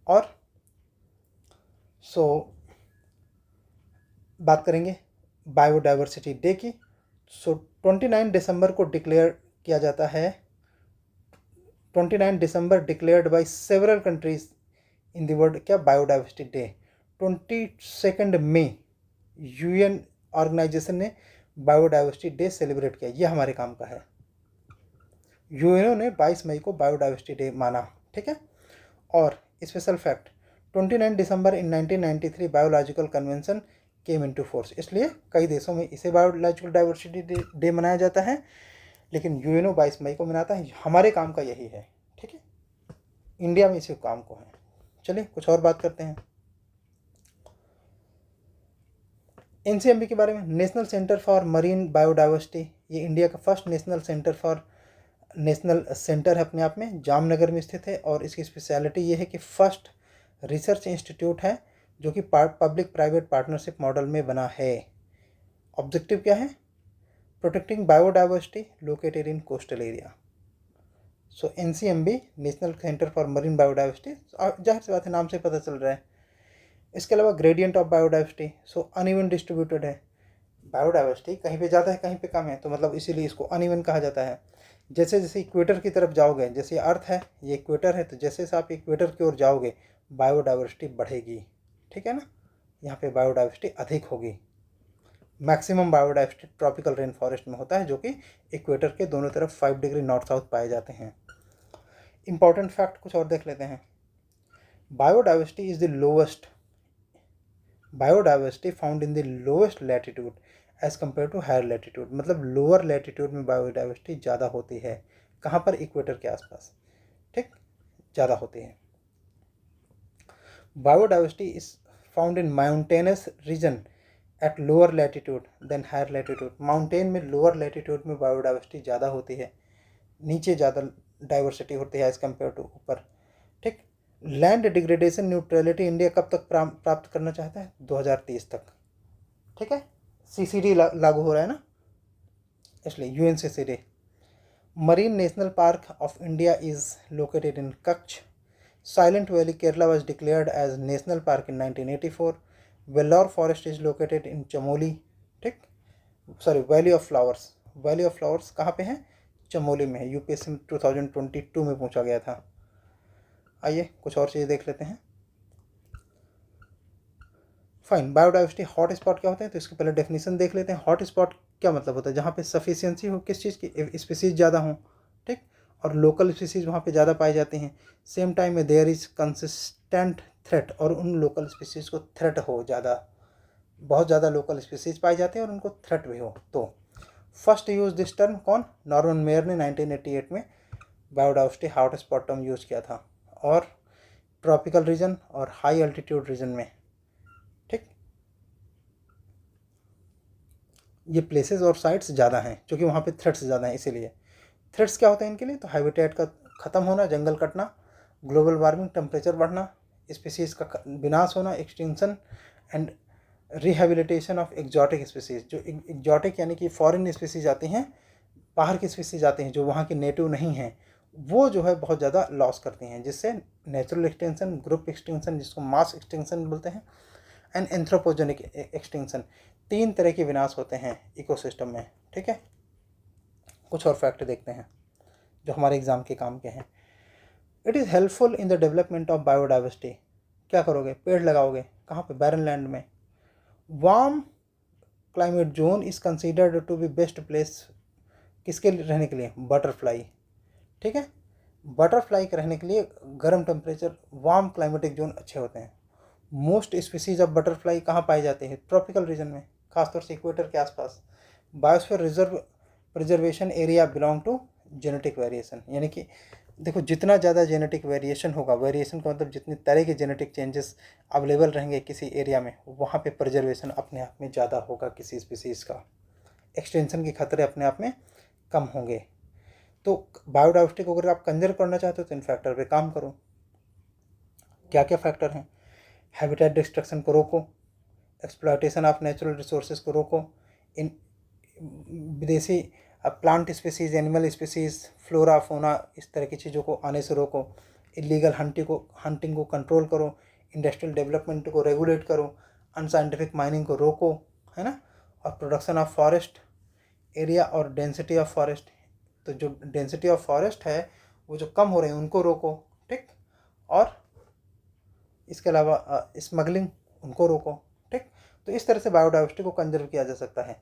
और बात करेंगे बायोडाइवर्सिटी डे की। 29 दिसंबर को डिक्लेयर किया जाता है, 29 December declared by several countries in the world, क्या, बायोडाइवर्सिटी डे। 22 मई यूएन ऑर्गेनाइजेशन ने बायोडाइवर्सिटी डे सेलिब्रेट किया, ये हमारे काम का है। यूएनओ ने 22 मई को बायोडाइवर्सिटी डे माना। ठीक है, और स्पेशल फैक्ट, 29 दिसंबर इन 1993 biological convention came into force, इसलिए कई देशों में इसे बायोलॉजिकल डाइवर्सिटी डे मनाया जाता है, लेकिन यूएनओ 22 मई को मनाता है। हमारे काम का यही है, ठीक है, इंडिया में इसी काम को है। चलिए कुछ और बात करते हैं एनसीएमबी के बारे में। National centre for marine biodiversity, ये इंडिया का फर्स्ट नेशनल सेंटर है, अपने आप में जामनगर में स्थित है। और इसकी स्पेशलिटी ये है कि फर्स्ट रिसर्च इंस्टीट्यूट है जो कि पब्लिक प्राइवेट पार्टनरशिप मॉडल में बना है। ऑब्जेक्टिव क्या है, protecting biodiversity located in coastal area. So NCMB, national centre for marine biodiversity, जाहिर सी बात है नाम से पता चल रहा है। इसके अलावा gradient of biodiversity, so uneven distributed है। बायोडाइवर्सिटी कहीं पे ज़्यादा है कहीं पे कम है, तो मतलब इसीलिए इसको अनइवन कहा जाता है। जैसे जैसे इक्वेटर की तरफ जाओगे, जैसे अर्थ है ये इक्वेटर है, तो जैसे जैसे आप इक्वेटर की ओर जाओगे बायोडाइवर्सिटी बढ़ेगी। ठीक है ना, यहाँ पे बायोडाइवर्सिटी अधिक होगी। Maximum biodiversity tropical rain forest में होता है, जो कि इक्वेटर के दोनों तरफ 5 डिग्री नॉर्थ साउथ पाए जाते हैं। इंपॉर्टेंट फैक्ट कुछ और देख लेते हैं। Biodiversity is the lowest, biodiversity found in the lowest latitude as compare to higher latitude, मतलब लोअर लैटिट्यूड में बायोडाइवर्सिटी ज़्यादा होती है। कहाँ पर, इक्वेटर के आसपास, ठीक, ज़्यादा होती है। Biodiversity is found in mountainous region at lower latitude than higher latitude, mountain में लोअर लैटिट्यूड में बायोडाइवर्सिटी ज़्यादा होती है, नीचे ज़्यादा डाइवर्सिटी होती है एज कम्पेयर टू ऊपर। ठीक, लैंड डिग्रेडेशन न्यूट्रलिटी इंडिया कब तक प्राप्त करना चाहता है, 2030 तक। ठीक है, सीसीडी लागू हो रहा है ना, इसलिए UNCCD. Marine national park of India is located in Kutch, Silent Valley, Kerala was declared as national park in 1984. Vellore forest is located in Chamoli, ठीक, sorry valley of flowers, valley of flowers कहाँ पे है, चमोली में है, UPSC 2022 में पूछा गया था। आइए कुछ और चीज़ देख लेते हैं। फाइन, बायोडाइवर्सिटी हॉट स्पॉट क्या होता है, तो इसके पहले डेफिनेशन देख लेते हैं। हॉट स्पॉट क्या मतलब होता है, जहाँ पे सफिशियंसी हो किस चीज़ की, स्पीसीज ज़्यादा हो, ठीक, और लोकल स्पीसीज वहाँ पे ज़्यादा पाई जाती हैं। सेम टाइम में देयर इज़ कंसिस्टेंट थ्रेट, और उन लोकल स्पीसीज को थ्रेट हो ज़्यादा, बहुत ज़्यादा लोकल स्पीसीज पाई जाते हैं और उनको थ्रेट भी हो। तो फर्स्ट यूज दिस टर्म कौन, नॉर्मन मेयर ने 1988 में biodiversity hot spot term use किया था, और ट्रॉपिकल रीजन और हाई अल्टीट्यूड रीजन में, ठीक, ये प्लेसेस और साइट्स ज़्यादा हैं क्योंकि वहाँ पे थ्रेट्स ज़्यादा हैं। इसीलिए थ्रेट्स क्या होते हैं इनके लिए, तो हैबिटेट का ख़त्म होना, जंगल कटना, ग्लोबल वार्मिंग, टेम्परेचर बढ़ना, स्पीसीज़ का विनाश होना, extinction, and rehabilitation of exotic species. जो एक्जॉटिक यानी कि फॉरेन स्पीसीज़ आती हैं, बाहर की स्पीसीज़ आती हैं जो वहाँ के नेटिव नहीं हैं, वो जो है बहुत ज़्यादा लॉस करती हैं, जिससे नेचुरल एक्सटेंशन, ग्रुप एक्सटेंशन जिसको मास एक्सटेंशन बोलते हैं, एंड एंथ्रोपोजेनिक एक्सटेंशन, तीन तरह के विनाश होते हैं इकोसिस्टम में, ठीक है। कुछ और फैक्ट देखते हैं जो हमारे एग्जाम के काम के हैं। It is helpful in the development of biodiversity, क्या करोगे, पेड़ लगाओगे, कहाँ पे, बैरन लैंड में। Warm climate zone is considered to be best place, किसके लिए रहने के लिए, बटरफ्लाई, ठीक है, बटरफ्लाई के रहने के लिए गर्म टेम्परेचर, वार्म क्लाइमेटिक जोन अच्छे होते हैं। मोस्ट स्पीसीज ऑफ बटरफ्लाई कहाँ पाई जाती है, ट्रॉपिकल रीजन में, खासतौर से इक्वेटर के आसपास। Biosphere reserve preservation area belong to genetic variation, यानी कि देखो जितना ज़्यादा जेनेटिक वेरिएशन होगा, वेरिएशन का मतलब जितनी तरह के जेनेटिक चेंजेस अवेलेबल रहेंगे किसी एरिया में, वहाँ पे प्रिजर्वेशन अपने आप में ज़्यादा होगा किसी स्पीसीज़ का, एक्सटेंशन के खतरे अपने आप में कम होंगे। तो बायोडाइवर्सिटी को अगर आप कंजर्व करना चाहते हो तो इन फैक्टर पे काम करो। क्या क्या फैक्टर हैं, हैबिटेट डिस्ट्रक्शन को रोको, एक्सप्लॉयटेशन ऑफ नेचुरल रिसोर्सेज को रोको, इन विदेशी plant species, animal species, flora fauna, इस तरह की चीज़ों को आने से रोको, इलीगल हंटिंग को कंट्रोल करो, इंडस्ट्रियल डेवलपमेंट को रेगुलेट करो, अनसाइंटिफिक माइनिंग को रोको, है ना, और प्रोडक्शन ऑफ फॉरेस्ट एरिया और डेंसिटी ऑफ फॉरेस्ट, तो जो डेंसिटी ऑफ फॉरेस्ट है वो जो कम हो रहे हैं उनको रोको, ठीक, और इसके अलावा स्मगलिंग उनको रोको, ठीक। तो इस तरह से बायोडाइवर्सिटी को कंजर्व किया जा सकता है,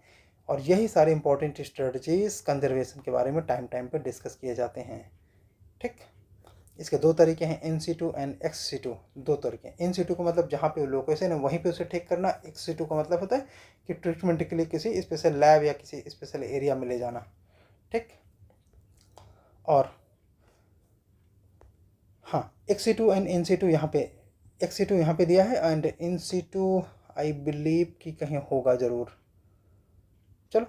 और यही सारे इंपॉर्टेंट स्ट्रेटजीज कंजर्वेशन के बारे में टाइम टाइम पे डिस्कस किए जाते हैं, ठीक। इसके दो तरीके हैं, in situ and ex situ, दो तरीके। इन सीटू का मतलब जहाँ पे लोकेशन है वहीं पे उसे ठीक करना, एक्स सीटू का मतलब होता है कि ट्रीटमेंट के लिए किसी स्पेशल लैब या किसी स्पेशल एरिया में ले जाना, ठीक। और हाँ, ex situ and in situ यहाँ पे, एक्स सीटू यहाँ पे दिया है and in situ I believe कि कहीं होगा ज़रूर, चलो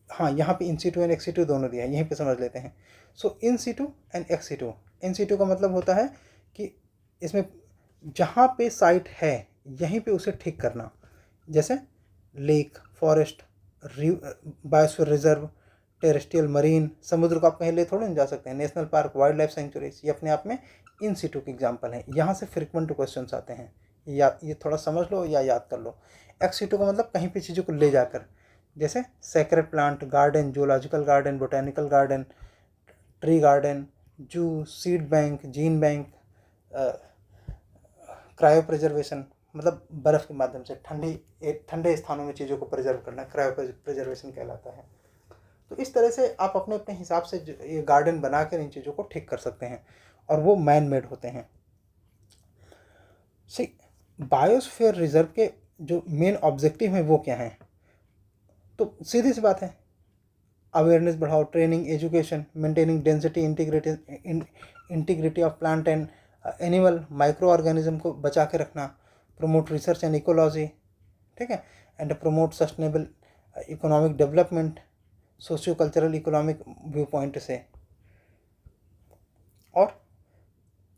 हाँ यहाँ पे in situ and ex situ दोनों दिया है, यहीं पे समझ लेते हैं। So in situ and ex situ, in situ का मतलब होता है कि इसमें जहाँ पे साइट है यहीं पे उसे ठीक करना, जैसे lake, forest, biosphere reserve, terrestrial marine, समुद्र को आप कहीं ले थोड़े नहीं जा सकते हैं, national park, wild life sanctuaries, ये अपने आप में इन सीटू के एग्जाम्पल हैं। यहाँ से फ्रिक्वेंट क्वेश्चंस आते हैं, या ये थोड़ा समझ लो या याद कर लो। एक्स सीटू का मतलब कहीं पे चीज़ों को ले जाकर, जैसे sacred plant garden, zoological garden, botanical garden, tree garden, zoo, seed bank, gene bank, cryopreservation, मतलब बर्फ़ के माध्यम से ठंडे स्थानों में चीज़ों को प्रिजर्व करना क्रायो प्रिजर्वेशन कहलाता है। तो इस तरह से आप अपने अपने हिसाब से ये गार्डन बना कर इन चीज़ों को ठीक कर सकते हैं, और वो मैन मेड होते हैं। सी बायोस्फीयर रिजर्व के जो मेन ऑब्जेक्टिव हैं वो क्या हैं, तो सीधी सी बात है, अवेयरनेस बढ़ाओ, training, education, maintaining density, integrity of plant and animal, micro organism को बचा के रखना, प्रमोट रिसर्च एंड इकोलॉजी, ठीक है, and promote sustainable economic development, socio cultural economic view point से। और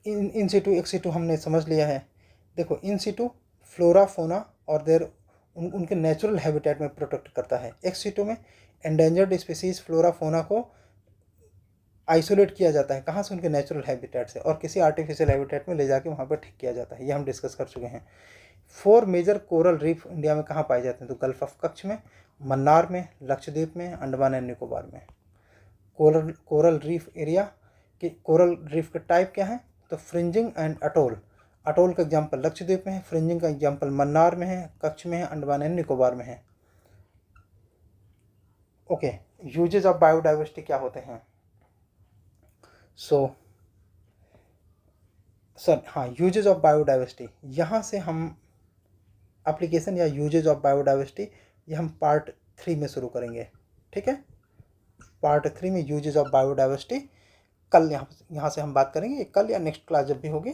इन सीटू एक्स सीटू हमने समझ लिया है। देखो इन सीटू फ्लोरा फोना और देर उनके नेचुरल हैबिटेट में प्रोटेक्ट करता है, एक्स सीटू में एंडेंजर्ड स्पीसीज फ्लोरा फोना को आइसोलेट किया जाता है कहाँ से, उनके नेचुरल हैबिटेट से, और किसी आर्टिफिशियल हैबिटेट में ले जाके वहाँ पर ठीक किया जाता है, ये हम डिस्कस कर चुके हैं। 4 मेजर कोरल रीफ इंडिया में कहाँ पाए जाते हैं, तो गल्फ ऑफ कच्छ में, मन्नार में, लक्षद्वीप में, अंडमान एंड निकोबार में। कोरल कोरल रीफ एरिया के कोरल रीफ के टाइप क्या है, तो फ्रिंजिंग एंड अटोल। अटोल का एग्जाम्पल लक्षद्वीप में है, फ्रिंजिंग का एग्जाम्पल मन्नार में है, कच्छ में है, अंडमान एंड निकोबार में है। ओके, यूजेज ऑफ बायोडाइवर्सिटी क्या होते हैं, सर हाँ, यूजेज ऑफ बायोडाइवर्सिटी, यहाँ से हम एप्लीकेशन या यूजेज ऑफ बायोडाइवर्सिटी ये हम पार्ट 3 में शुरू करेंगे, ठीक है। पार्ट 3 में यूजेज ऑफ बायोडाइवर्सिटी कल यहाँ से हम बात करेंगे, कल या नेक्स्ट क्लास जब भी होगी।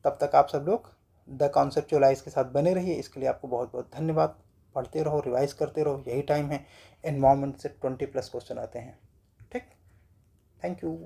तब तक आप सब लोग द कॉन्सेप्चुअलाइज के साथ बने रहिए। इसके लिए आपको बहुत बहुत धन्यवाद। पढ़ते रहो, रिवाइज करते रहो, यही टाइम है। एनवायरनमेंट से 20+ क्वेश्चन आते हैं, ठीक। Thank you.